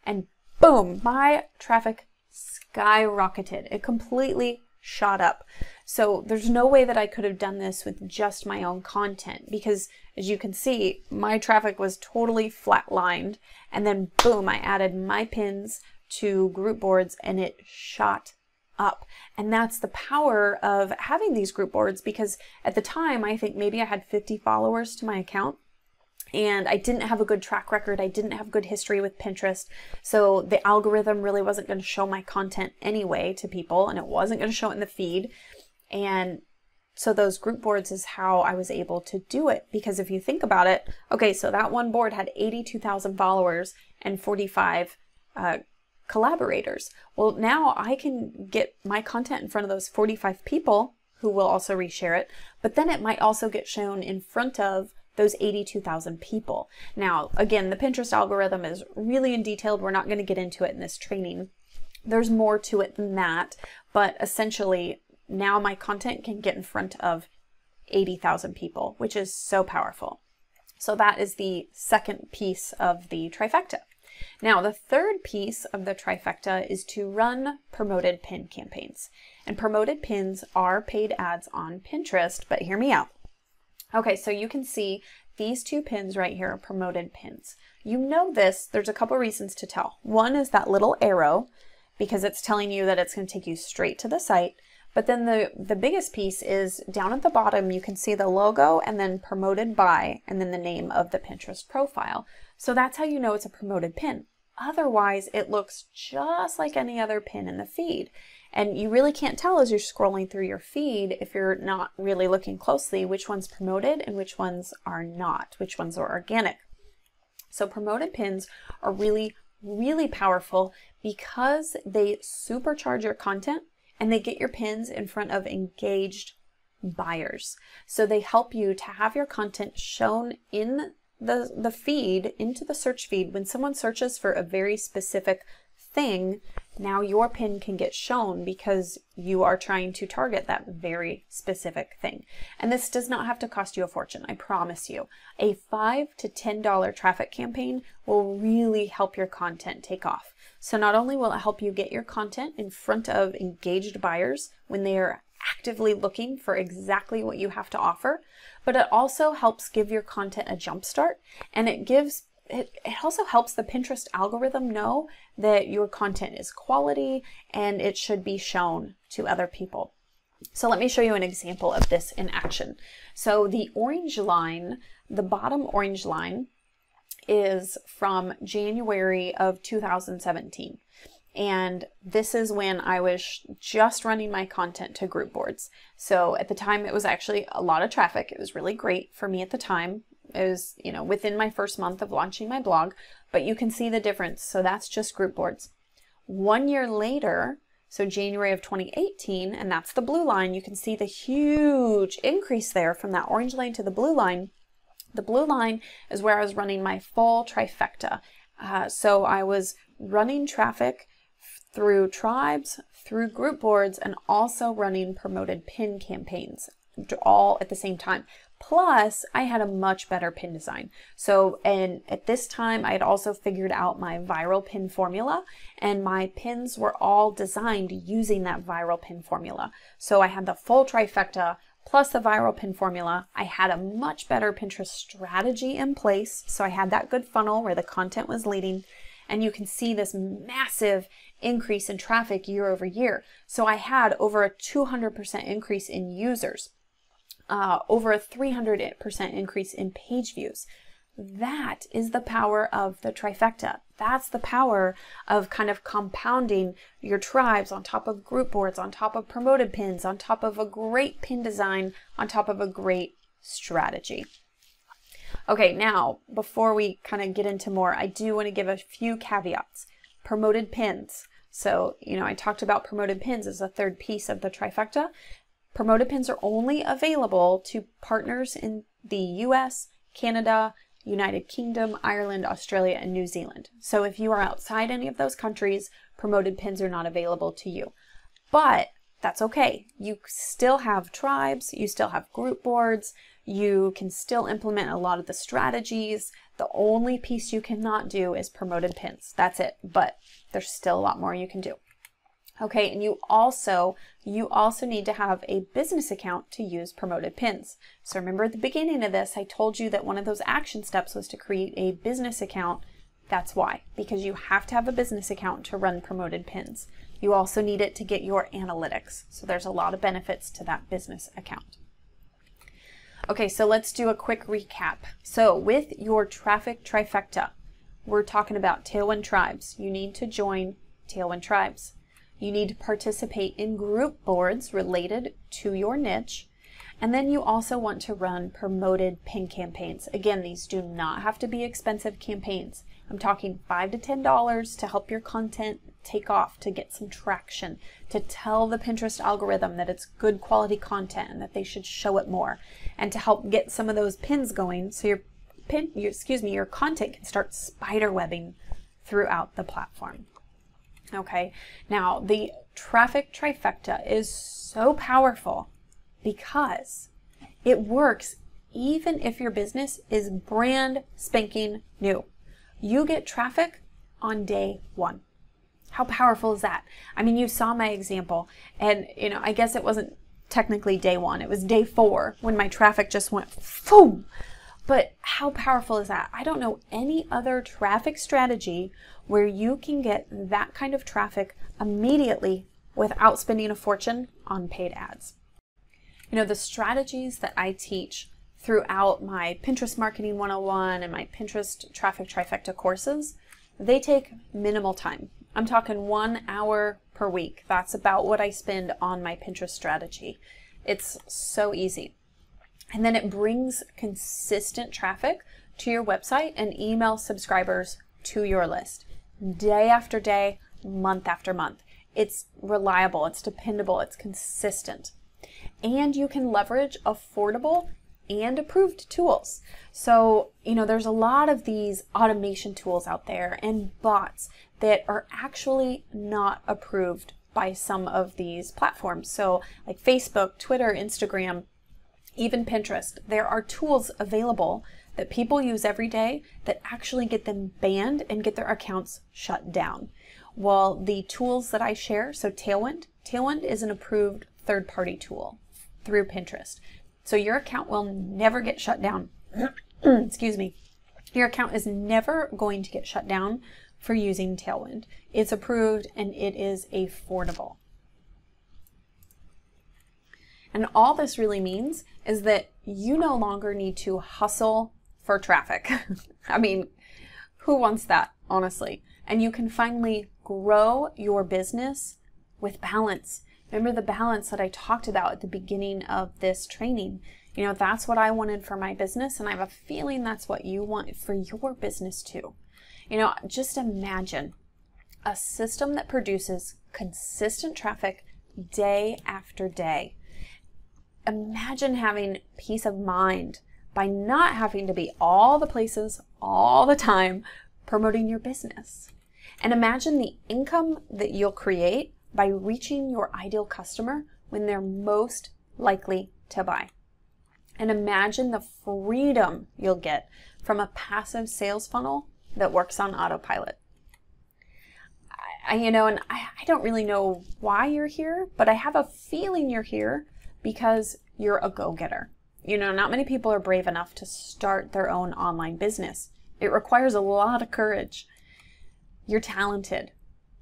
And boom, my traffic skyrocketed. It completely shot up. So there's no way that I could have done this with just my own content, because as you can see, my traffic was totally flatlined. And then boom, I added my pins to group boards and it shot up. And that's the power of having these group boards, because at the time, I think maybe I had 50 followers to my account. and I didn't have a good track record. I didn't have good history with Pinterest. So the algorithm really wasn't going to show my content anyway to people, and it wasn't going to show it in the feed. And so those group boards is how I was able to do it. Because if you think about it, okay, so that one board had 82,000 followers and 45 collaborators. Well, now I can get my content in front of those 45 people who will also reshare it, but then it might also get shown in front of those 82,000 people. Now, again, the Pinterest algorithm is really detailed. We're not going to get into it in this training. There's more to it than that, but essentially now my content can get in front of 80,000 people, which is so powerful. So that is the second piece of the trifecta. Now, the third piece of the trifecta is to run promoted pin campaigns. And promoted pins are paid ads on Pinterest, but hear me out. Okay, so you can see these two pins right here are promoted pins. You know this, there's a couple reasons to tell. One is that little arrow, because it's telling you that it's going to take you straight to the site. But then the biggest piece is down at the bottom, you can see the logo and then promoted by, and then the name of the Pinterest profile. So that's how you know it's a promoted pin. Otherwise, it looks just like any other pin in the feed. And you really can't tell as you're scrolling through your feed, if you're not really looking closely, which one's promoted and which ones are not, which ones are organic. So promoted pins are really, really powerful because they supercharge your content and they get your pins in front of engaged buyers. So they help you to have your content shown in the feed, into the search feed. When someone searches for a very specific thing, now your pin can get shown because you are trying to target that very specific thing. And this does not have to cost you a fortune, I promise you. A $5 to $10 traffic campaign will really help your content take off. So not only will it help you get your content in front of engaged buyers when they are actively looking for exactly what you have to offer, but it also helps give your content a jump start, and it also helps the Pinterest algorithm know that your content is quality and it should be shown to other people. So let me show you an example of this in action. So the orange line, the bottom orange line, is from January of 2017. And this is when I was just running my content to group boards. So at the time, it was actually a lot of traffic. It was really great for me at the time. It was, you know, within my first month of launching my blog, but you can see the difference. So that's just group boards. 1 year later, so January of 2018, and that's the blue line, you can see the huge increase there from that orange line to the blue line. The blue line is where I was running my full trifecta. So I was running traffic through tribes, through group boards, and also running promoted pin campaigns all at the same time. Plus, I had a much better pin design. So, and at this time, I had also figured out my viral pin formula, and my pins were all designed using that viral pin formula. So I had the full trifecta plus the viral pin formula. I had a much better Pinterest strategy in place. So I had that good funnel where the content was leading, and you can see this massive increase in traffic year over year. So I had over a 200% increase in users. Over a 300% increase in page views. That is the power of the trifecta. That's the power of kind of compounding your tribes on top of group boards, on top of promoted pins, on top of a great pin design, on top of a great strategy. Okay, now, before we kind of get into more, I do want to give a few caveats. Promoted pins. So, you know, I talked about promoted pins as a third piece of the trifecta. Promoted pins are only available to partners in the US, Canada, United Kingdom, Ireland, Australia, and New Zealand. So if you are outside any of those countries, promoted pins are not available to you. But that's okay. You still have tribes, you still have group boards, you can still implement a lot of the strategies. The only piece you cannot do is promoted pins. That's it. But there's still a lot more you can do. Okay, and you also need to have a business account to use promoted pins. So remember at the beginning of this, I told you that one of those action steps was to create a business account. That's why, because you have to have a business account to run promoted pins. You also need it to get your analytics. So there's a lot of benefits to that business account. Okay, so let's do a quick recap. So with your traffic trifecta, we're talking about Tailwind Tribes. You need to join Tailwind Tribes. You need to participate in group boards related to your niche. And then you also want to run promoted pin campaigns. Again, these do not have to be expensive campaigns. I'm talking $5 to $10 to help your content take off, to get some traction, to tell the Pinterest algorithm that it's good quality content and that they should show it more, and to help get some of those pins going so your content can start spiderwebbing throughout the platform. Okay, now the traffic trifecta is so powerful because it works even if your business is brand spanking new. You get traffic on day one. How powerful is that? I mean, you saw my example, and I guess it wasn't technically day one, it was day 4 when my traffic just went boom. But how powerful is that? I don't know any other traffic strategy where you can get that kind of traffic immediately without spending a fortune on paid ads. The strategies that I teach throughout my Pinterest Marketing 101 and my Pinterest Traffic Trifecta courses, they take minimal time. I'm talking 1 hour per week. That's about what I spend on my Pinterest strategy. It's so easy. And then it brings consistent traffic to your website and email subscribers to your list. Day after day, month after month. It's reliable, it's dependable, it's consistent. And you can leverage affordable and approved tools. So, there's a lot of these automation tools out there and bots that are actually not approved by some of these platforms. So like Facebook, Twitter, Instagram, even Pinterest, there are tools available that people use every day that actually get them banned and get their accounts shut down. Well, the tools that I share, so Tailwind is an approved third-party tool through Pinterest. So your account will never get shut down. Excuse me. Your account is never going to get shut down for using Tailwind. It's approved and it is affordable. And all this really means is that you no longer need to hustle for traffic. I mean, who wants that, honestly? And you can finally grow your business with balance. Remember the balance that I talked about at the beginning of this training. That's what I wanted for my business, and I have a feeling that's what you want for your business too. Just imagine a system that produces consistent traffic day after day. Imagine having peace of mind by not having to be all the places all the time promoting your business. And imagine the income that you'll create by reaching your ideal customer when they're most likely to buy. And imagine the freedom you'll get from a passive sales funnel that works on autopilot. I don't really know why you're here, but I have a feeling you're here because you're a go-getter. Not many people are brave enough to start their own online business. It requires a lot of courage. You're talented.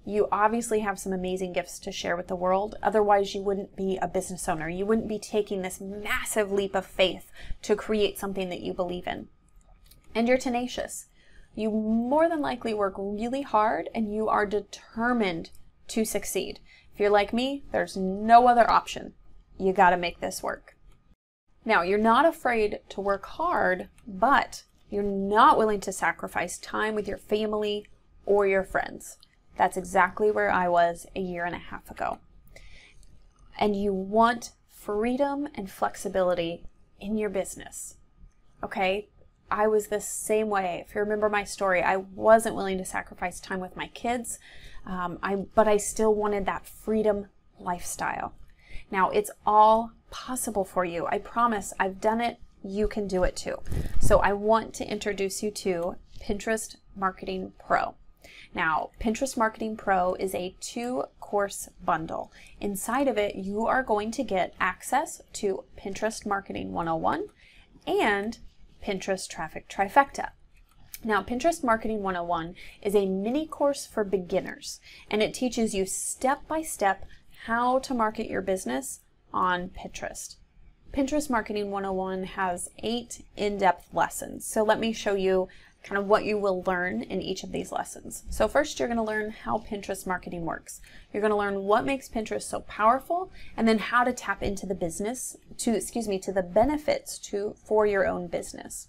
You obviously have some amazing gifts to share with the world. Otherwise, you wouldn't be a business owner. You wouldn't be taking this massive leap of faith to create something that you believe in. And you're tenacious. You more than likely work really hard and you are determined to succeed. If you're like me, there's no other option. You got to make this work. Now, you're not afraid to work hard, but you're not willing to sacrifice time with your family or your friends. That's exactly where I was a year and a half ago. And you want freedom and flexibility in your business. Okay? I was the same way. If you remember my story, I wasn't willing to sacrifice time with my kids, but I still wanted that freedom lifestyle. Now, it's all possible for you. I promise. I've done it. You can do it too. So I want to introduce you to Pinterest Marketing Pro. Now, Pinterest Marketing Pro is a 2-course bundle. Inside of it, you are going to get access to Pinterest Marketing 101 and Pinterest Traffic Trifecta. Now, Pinterest Marketing 101 is a mini course for beginners, and it teaches you step by step how to market your business on Pinterest. Pinterest Marketing 101 has 8 in-depth lessons. So let me show you kind of what you will learn in each of these lessons. So first, you're going to learn how Pinterest marketing works. You're going to learn what makes Pinterest so powerful, and then how to tap into the the benefits for your own business.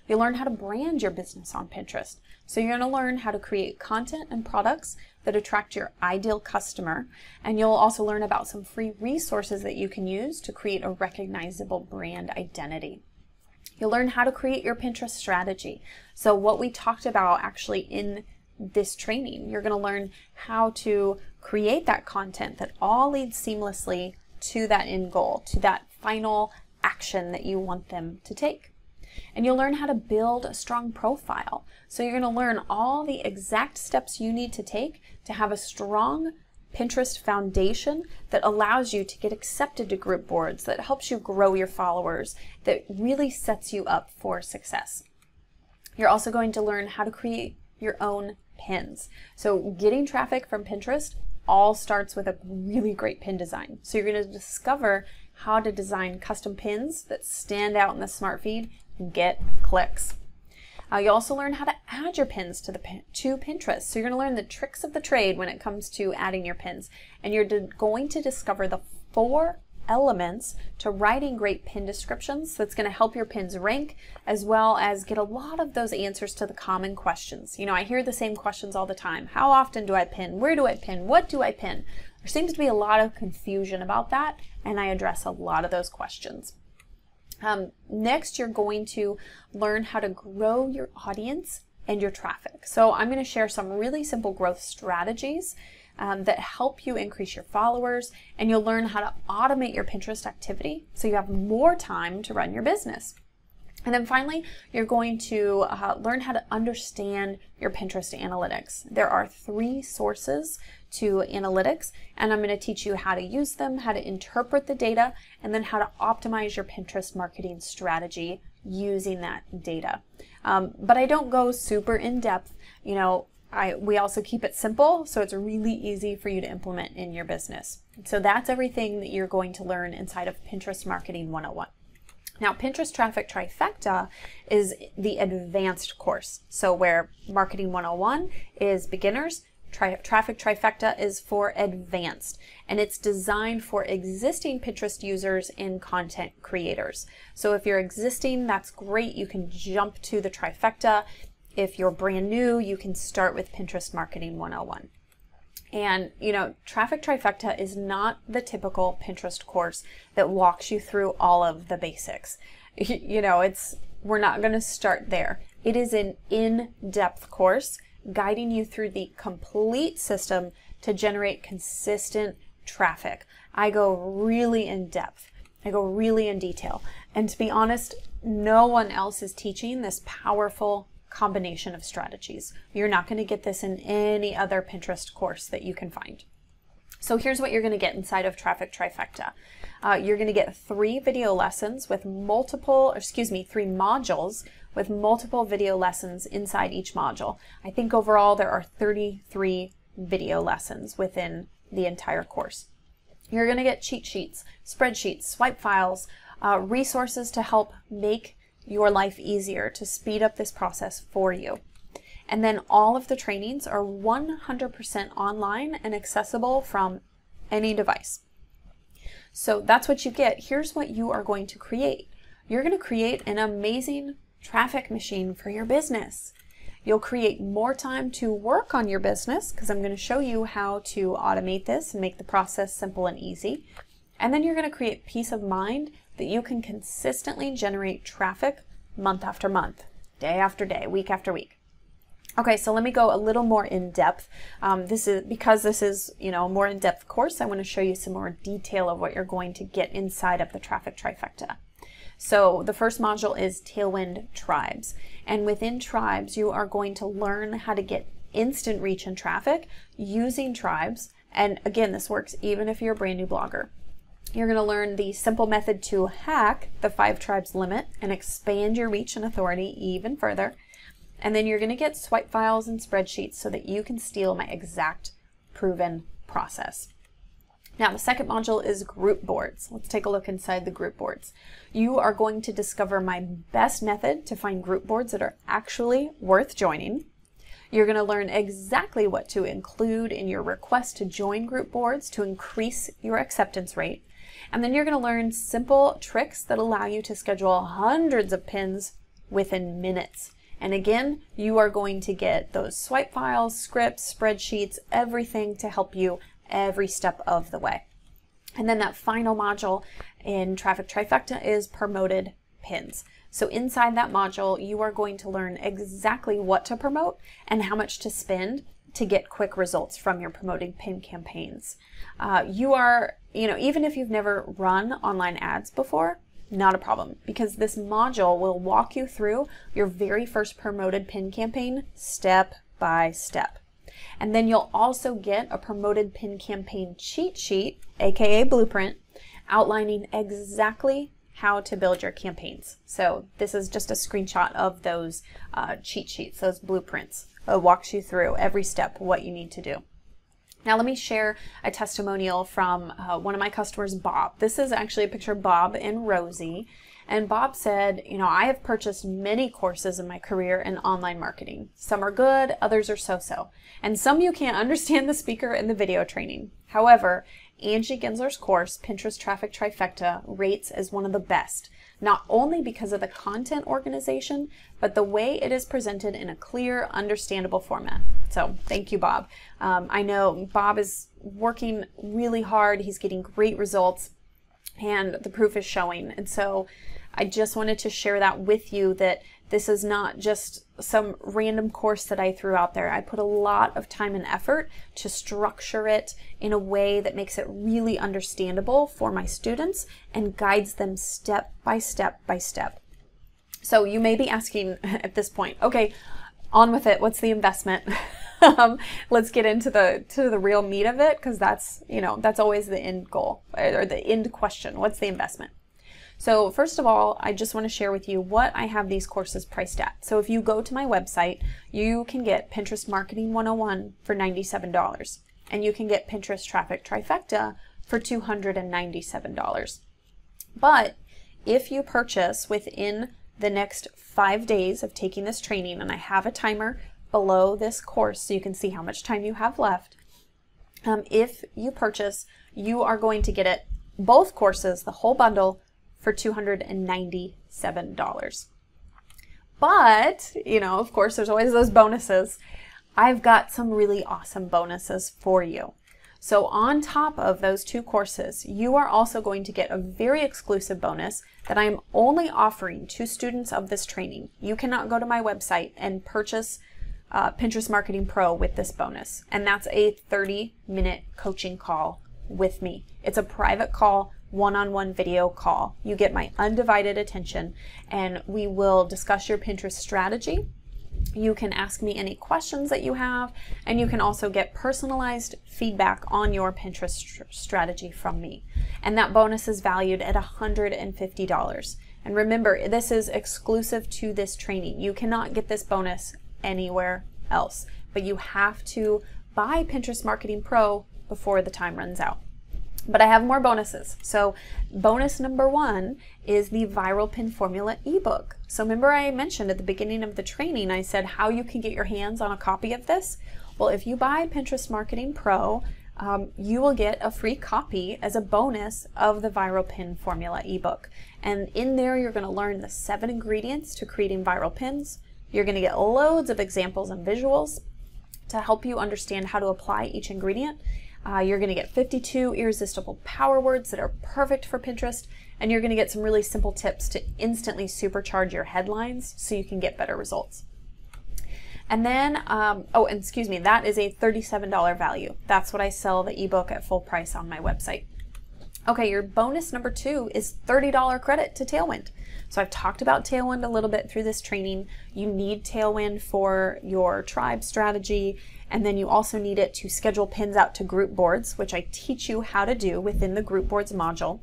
You'll learn how to brand your business on Pinterest. So you're going to learn how to create content and products that attract your ideal customer, and you'll also learn about some free resources that you can use to create a recognizable brand identity. You'll learn how to create your Pinterest strategy. So what we talked about actually in this training, you're going to learn how to create that content that all leads seamlessly to that end goal, to that final action that you want them to take. And you'll learn how to build a strong profile. So you're going to learn all the exact steps you need to take to have a strong Pinterest foundation that allows you to get accepted to group boards, that helps you grow your followers, that really sets you up for success. You're also going to learn how to create your own pins. So getting traffic from Pinterest all starts with a really great pin design. So you're going to discover how to design custom pins that stand out in the smart feed and get clicks. You'll also learn how to add your pins to Pinterest. So you're going to learn the tricks of the trade when it comes to adding your pins. And you're going to discover the 4 elements to writing great pin descriptions that's going to help your pins rank, as well as get a lot of those answers to the common questions. You know, I hear the same questions all the time. How often do I pin? Where do I pin? What do I pin? There seems to be a lot of confusion about that, and I address a lot of those questions. Next, you're going to learn how to grow your audience and your traffic. So I'm going to share some really simple growth strategies that help you increase your followers, and you'll learn how to automate your Pinterest activity so you have more time to run your business. And then finally, you're going to learn how to understand your Pinterest analytics. There are 3 sources to analytics, and I'm going to teach you how to use them, how to interpret the data, and then how to optimize your Pinterest marketing strategy using that data. But I don't go super in depth. You know, we also keep it simple, so it's really easy for you to implement in your business. So that's everything that you're going to learn inside of Pinterest Marketing 101. Now, Pinterest Traffic Trifecta is the advanced course. So where Marketing 101 is beginners, Traffic Trifecta is for advanced, and it's designed for existing Pinterest users and content creators. So if you're existing, that's great. You can jump to the Trifecta. If you're brand new, you can start with Pinterest Marketing 101. And, you know, Traffic Trifecta is not the typical Pinterest course that walks you through all of the basics. You know, we're not going to start there. It is an in-depth course guiding you through the complete system to generate consistent traffic. I go really in depth. I go really in detail. And to be honest, no one else is teaching this powerful combination of strategies. You're not going to get this in any other Pinterest course that you can find. So here's what you're going to get inside of Traffic Trifecta. You're going to get 3 video lessons with 3 modules with multiple video lessons inside each module. I think overall there are 33 video lessons within the entire course. You're going to get cheat sheets, spreadsheets, swipe files, resources to help make your life easier, to speed up this process for you. And then all of the trainings are 100% online and accessible from any device. So that's what you get. Here's what you are going to create. You're going to create an amazing traffic machine for your business. You'll create more time to work on your business, because I'm going to show you how to automate this and make the process simple and easy. And then you're going to create peace of mind that you can consistently generate traffic month after month, day after day, week after week. Okay, so let me go a little more in depth. Because this is, you know, a more in-depth course, I want to show you some more detail of what you're going to get inside of the Traffic Trifecta. So the first module is Tailwind Tribes. And within Tribes, you are going to learn how to get instant reach and traffic using tribes. And again, this works even if you're a brand new blogger. You're going to learn the simple method to hack the 5 tribes limit and expand your reach and authority even further. And then you're going to get swipe files and spreadsheets so that you can steal my exact proven process. Now, the second module is group boards. Let's take a look inside the group boards. You are going to discover my best method to find group boards that are actually worth joining. You're going to learn exactly what to include in your request to join group boards to increase your acceptance rate. And then you're going to learn simple tricks that allow you to schedule hundreds of pins within minutes. And again, you are going to get those swipe files, scripts, spreadsheets, everything to help you every step of the way. And then that final module in Traffic Trifecta is promoted pins. So inside that module, you are going to learn exactly what to promote and how much to spend to get quick results from your promoting pin campaigns. Even if you've never run online ads before, not a problem, because this module will walk you through your very first promoted pin campaign step by step. And then you'll also get a promoted pin campaign cheat sheet, aka blueprint, outlining exactly how to build your campaigns. So this is just a screenshot of those cheat sheets, those blueprints. It walks you through every step what you need to do. Now let me share a testimonial from one of my customers, Bob. This is actually a picture of Bob and Rosie. And Bob said, I have purchased many courses in my career in online marketing. Some are good, others are so-so. And some you can't understand the speaker in the video training. However, Angie Gensler's course, Pinterest Traffic Trifecta, rates as one of the best, not only because of the content organization, but the way it is presented in a clear, understandable format. So thank you, Bob. I know Bob is working really hard. He's getting great results, and the proof is showing. And so I just wanted to share that with you, that this is not just some random course that I threw out there. I put a lot of time and effort to structure it in a way that makes it really understandable for my students and guides them step by step by step. So you may be asking at this point, okay, on with it, what's the investment? Let's get into the real meat of it, because that's always the end goal, or the end question. What's the investment? So first of all, I just want to share with you what I have these courses priced at. So if you go to my website, you can get Pinterest Marketing 101 for $97, and you can get Pinterest Traffic Trifecta for $297. But if you purchase within the next 5 days of taking this training, and I have a timer below this course so you can see how much time you have left, if you purchase, you are going to get it, both courses, the whole bundle, for $297. But, of course, there's always those bonuses. I've got some really awesome bonuses for you. So on top of those two courses, you are also going to get a very exclusive bonus that I am only offering to students of this training. You cannot go to my website and purchase Pinterest Marketing Pro with this bonus. And that's a 30-minute coaching call with me. It's a private call, one-on-one video call. You get my undivided attention, and we will discuss your Pinterest strategy. You can ask me any questions that you have, and you can also get personalized feedback on your Pinterest strategy from me. And that bonus is valued at $150. And remember, this is exclusive to this training. You cannot get this bonus anywhere else, but you have to buy Pinterest Marketing Pro before the time runs out. But I have more bonuses. So bonus number 1 is the Viral Pin Formula ebook. So remember I mentioned at the beginning of the training, I said how you can get your hands on a copy of this. Well, if you buy Pinterest Marketing Pro, you will get a free copy as a bonus of the Viral Pin Formula ebook. And in there, you're going to learn the 7 ingredients to creating viral pins. You're going to get loads of examples and visuals to help you understand how to apply each ingredient. You're going to get 52 irresistible power words that are perfect for Pinterest, and you're going to get some really simple tips to instantly supercharge your headlines so you can get better results. And then, that is a $37 value. That's what I sell the ebook at full price on my website. Okay, your bonus number 2 is $30 credit to Tailwind. So I've talked about Tailwind a little bit through this training. You need Tailwind for your tribe strategy, and then you also need it to schedule pins out to group boards, which I teach you how to do within the group boards module.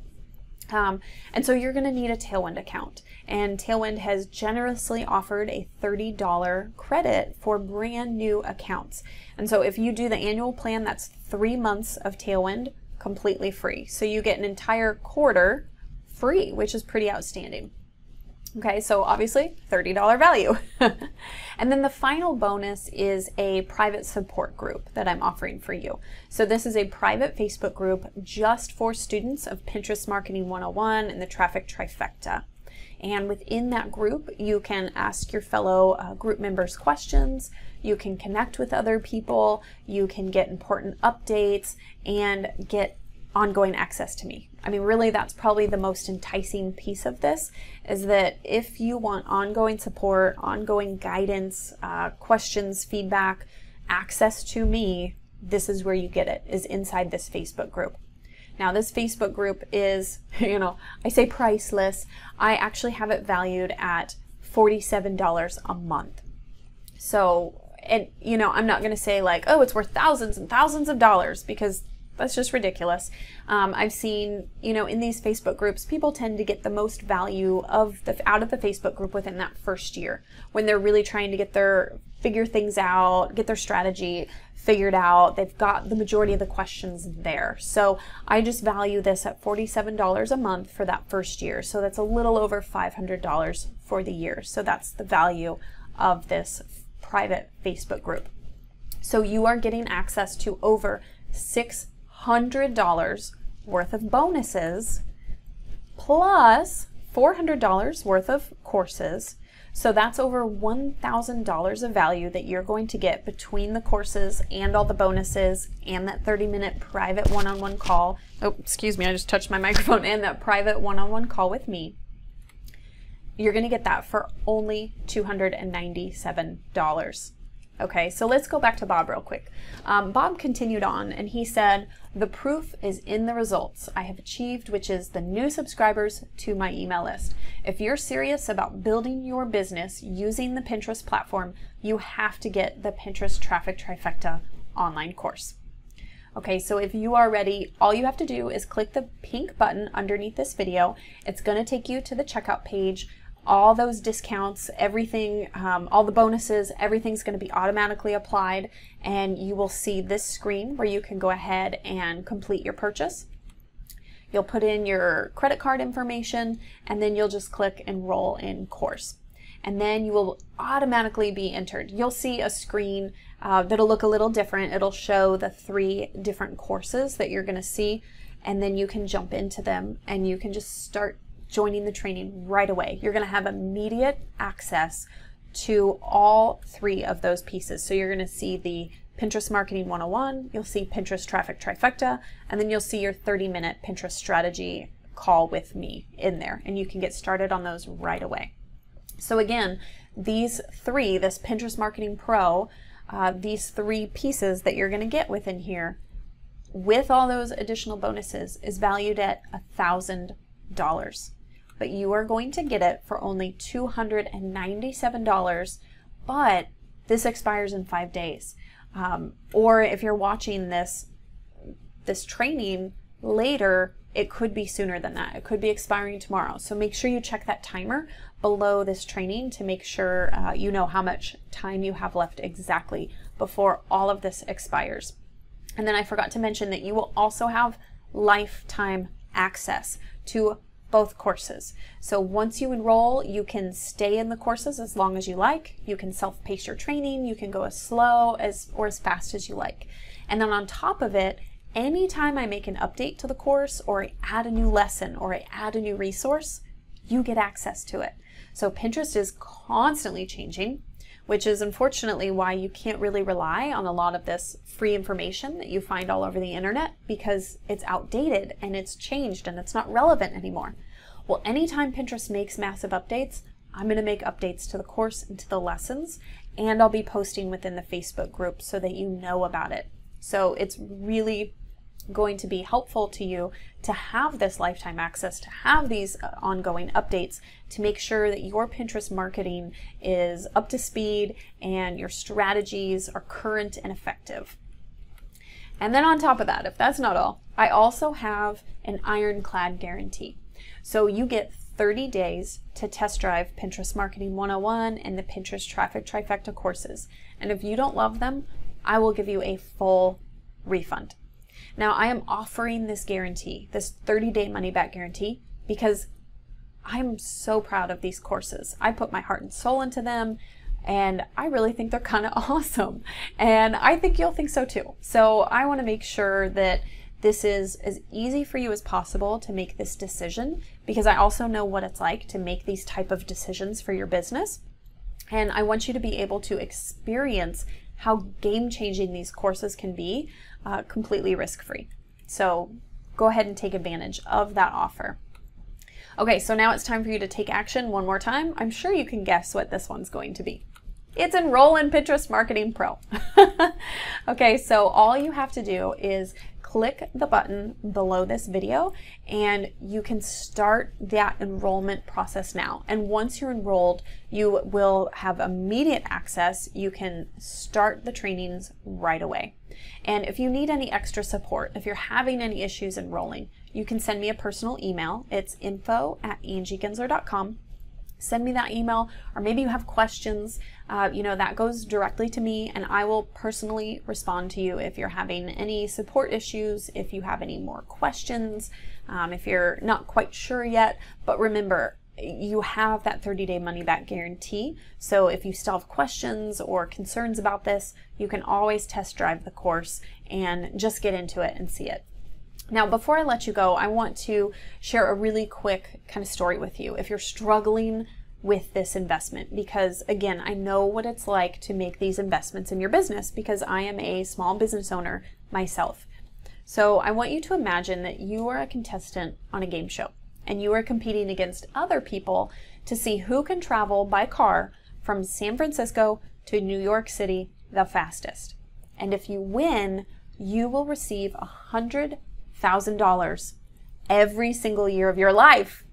And so you're going to need a Tailwind account. And Tailwind has generously offered a $30 credit for brand new accounts. And so if you do the annual plan, that's 3 months of Tailwind completely free. So you get an entire quarter free, which is pretty outstanding. Okay, so obviously $30 value. And then the final bonus is a private support group that I'm offering for you. So this is a private Facebook group just for students of Pinterest Marketing 101 and the Traffic Trifecta. And within that group, you can ask your fellow group members questions, you can connect with other people, you can get important updates, and get ongoing access to me. I mean, really, that's probably the most enticing piece of this, is that if you want ongoing support, ongoing guidance, questions, feedback, access to me, this is where you get it, is inside this Facebook group. Now, this Facebook group is, I say priceless. I actually have it valued at $47 a month. So, and I'm not going to say like, oh, it's worth thousands and thousands of dollars, because that's just ridiculous. I've seen, in these Facebook groups, people tend to get the most value out of the Facebook group within that first year, when they're really trying to figure things out, get their strategy figured out. They've got the majority of the questions there. So I just value this at $47 a month for that first year. So that's a little over $500 for the year. So that's the value of this private Facebook group. So you are getting access to over $600 worth of bonuses plus $400 worth of courses. So that's over $1,000 of value that you're going to get between the courses and all the bonuses and that 30-minute private one-on-one call. Oh, excuse me, I just touched my microphone. And that private one-on-one call with me. You're going to get that for only $297. Okay, so let's go back to Bob real quick. Bob continued on and he said, the proof is in the results I have achieved, which is the new subscribers to my email list. If you're serious about building your business using the Pinterest platform, you have to get the Pinterest Traffic Trifecta online course. Okay, so if you are ready, all you have to do is click the pink button underneath this video. It's going to take you to the checkout page. All those discounts, everything, all the bonuses, everything's going to be automatically applied, and you will see this screen where you can go ahead and complete your purchase. You'll put in your credit card information, and then you'll just click enroll in course. And then you will automatically be entered. You'll see a screen that'll look a little different. It'll show the 3 different courses that you're going to see, and then you can jump into them and you can just start joining the training right away. You're going to have immediate access to all 3 of those pieces. So you're going to see the Pinterest Marketing 101, you'll see Pinterest Traffic Trifecta, and then you'll see your 30-minute Pinterest strategy call with me in there, and you can get started on those right away. So again, these 3, this Pinterest Marketing Pro, these 3 pieces that you're going to get within here, with all those additional bonuses, is valued at $1,000. But you are going to get it for only $297, but this expires in 5 days. Or if you're watching this training later, it could be sooner than that. It could be expiring tomorrow. So make sure you check that timer below this training to make sure you know how much time you have left exactly before all of this expires. And then I forgot to mention that you will also have lifetime access to both courses. So once you enroll, you can stay in the courses as long as you like. You can self-pace your training. You can go as slow or as fast as you like. And then on top of it, anytime I make an update to the course, or I add a new lesson, or I add a new resource, you get access to it. So Pinterest is constantly changing, which is unfortunately why you can't really rely on a lot of this free information that you find all over the internet, because it's outdated and it's changed and it's not relevant anymore. Well, anytime Pinterest makes massive updates, I'm going to make updates to the course and to the lessons, and I'll be posting within the Facebook group so that you know about it. So it's really going to be helpful to you to have this lifetime access, to have these ongoing updates, to make sure that your Pinterest marketing is up to speed and your strategies are current and effective. And then on top of that, if that's not all, I also have an ironclad guarantee. So you get 30 days to test drive Pinterest Marketing 101 and the Pinterest Traffic Trifecta courses. And if you don't love them, I will give you a full refund. Now, I am offering this guarantee, this 30-day money-back guarantee, because I'm so proud of these courses. I put my heart and soul into them, and I really think they're kind of awesome. And I think you'll think so too. So I want to make sure that this is as easy for you as possible to make this decision, because I also know what it's like to make these type of decisions for your business. And I want you to be able to experience how game-changing these courses can be completely risk-free. So go ahead and take advantage of that offer. Okay, so now it's time for you to take action one more time. I'm sure you can guess what this one's going to be. It's enroll in Pinterest Marketing Pro. Okay, so all you have to do is click the button below this video and you can start that enrollment process now. And once you're enrolled, you will have immediate access. You can start the trainings right away. And if you need any extra support, if you're having any issues enrolling, you can send me a personal email. It's info@angiegensler.com. Send me that email, or maybe you have questions, that goes directly to me, and I will personally respond to you if you're having any support issues, if you have any more questions, if you're not quite sure yet. But remember, you have that 30-day money-back guarantee, so if you still have questions or concerns about this, you can always test drive the course and just get into it and see it. Now, before I let you go, I want to share a really quick kind of story with you if you're struggling with this investment, because again, I know what it's like to make these investments in your business because I am a small business owner myself. So I want you to imagine that you are a contestant on a game show and you are competing against other people to see who can travel by car from San Francisco to New York City the fastest. And if you win, you will receive $100,000 every single year of your life.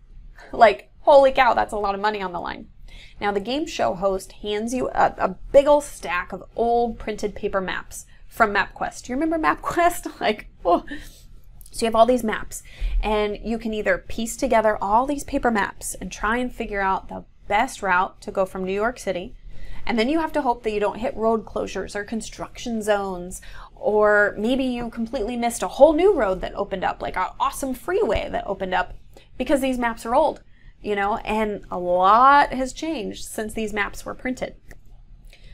Like, holy cow, that's a lot of money on the line. Now, the game show host hands you a big old stack of old printed paper maps from MapQuest. Do you remember MapQuest? Like, oh. So you have all these maps, and you can either piece together all these paper maps and try and figure out the best route to go from New York City. And then you have to hope that you don't hit road closures or construction zones, or maybe you completely missed a whole new road that opened up, like an awesome freeway that opened up, because these maps are old, and a lot has changed since these maps were printed.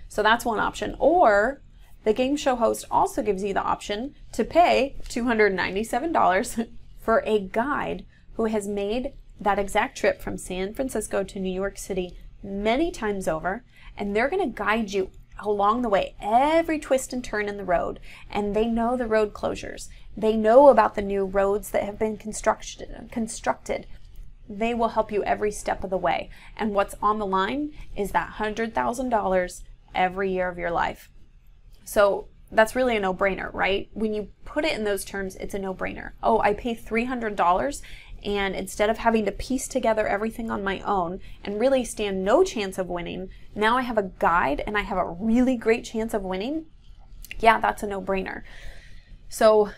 So that's one option. Or the game show host also gives you the option to pay $297 for a guide who has made that exact trip from San Francisco to New York City many times over, and they're going to guide you along the way, every twist and turn in the road, and they know the road closures. They know about the new roads that have been constructed. They will help you every step of the way. And what's on the line is that $100,000 every year of your life. So that's really a no-brainer, right? When you put it in those terms, it's a no-brainer. Oh, I pay $300, and instead of having to piece together everything on my own and really stand no chance of winning, now I have a guide and I have a really great chance of winning. Yeah, that's a no-brainer. So,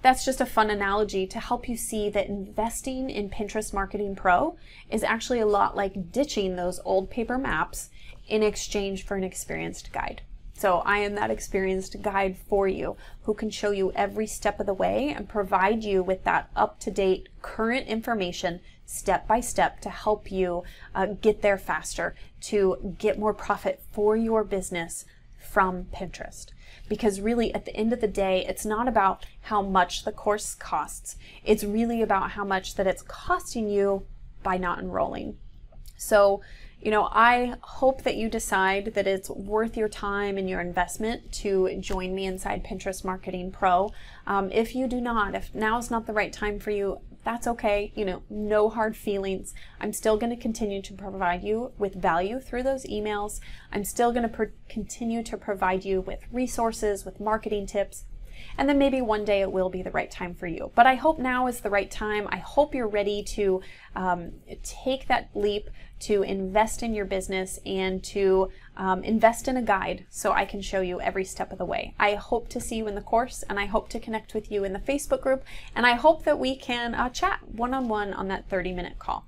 that's just a fun analogy to help you see that investing in Pinterest Marketing Pro is actually a lot like ditching those old paper maps in exchange for an experienced guide. So I am that experienced guide for you who can show you every step of the way and provide you with that up-to-date current information step by step to help you get there faster, to get more profit for your business from Pinterest. Because really, at the end of the day, it's not about how much the course costs. It's really about how much that it's costing you by not enrolling. So, I hope that you decide that it's worth your time and your investment to join me inside Pinterest Marketing Pro. If you do not, if now is not the right time for you, that's okay. No hard feelings. I'm still going to continue to provide you with value through those emails. I'm still going to continue to provide you with resources, with marketing tips. And then maybe one day it will be the right time for you. But I hope now is the right time. I hope you're ready to take that leap to invest in your business and to invest in a guide so I can show you every step of the way. I hope to see you in the course, and I hope to connect with you in the Facebook group, and I hope that we can chat one-on-one on that 30-minute call.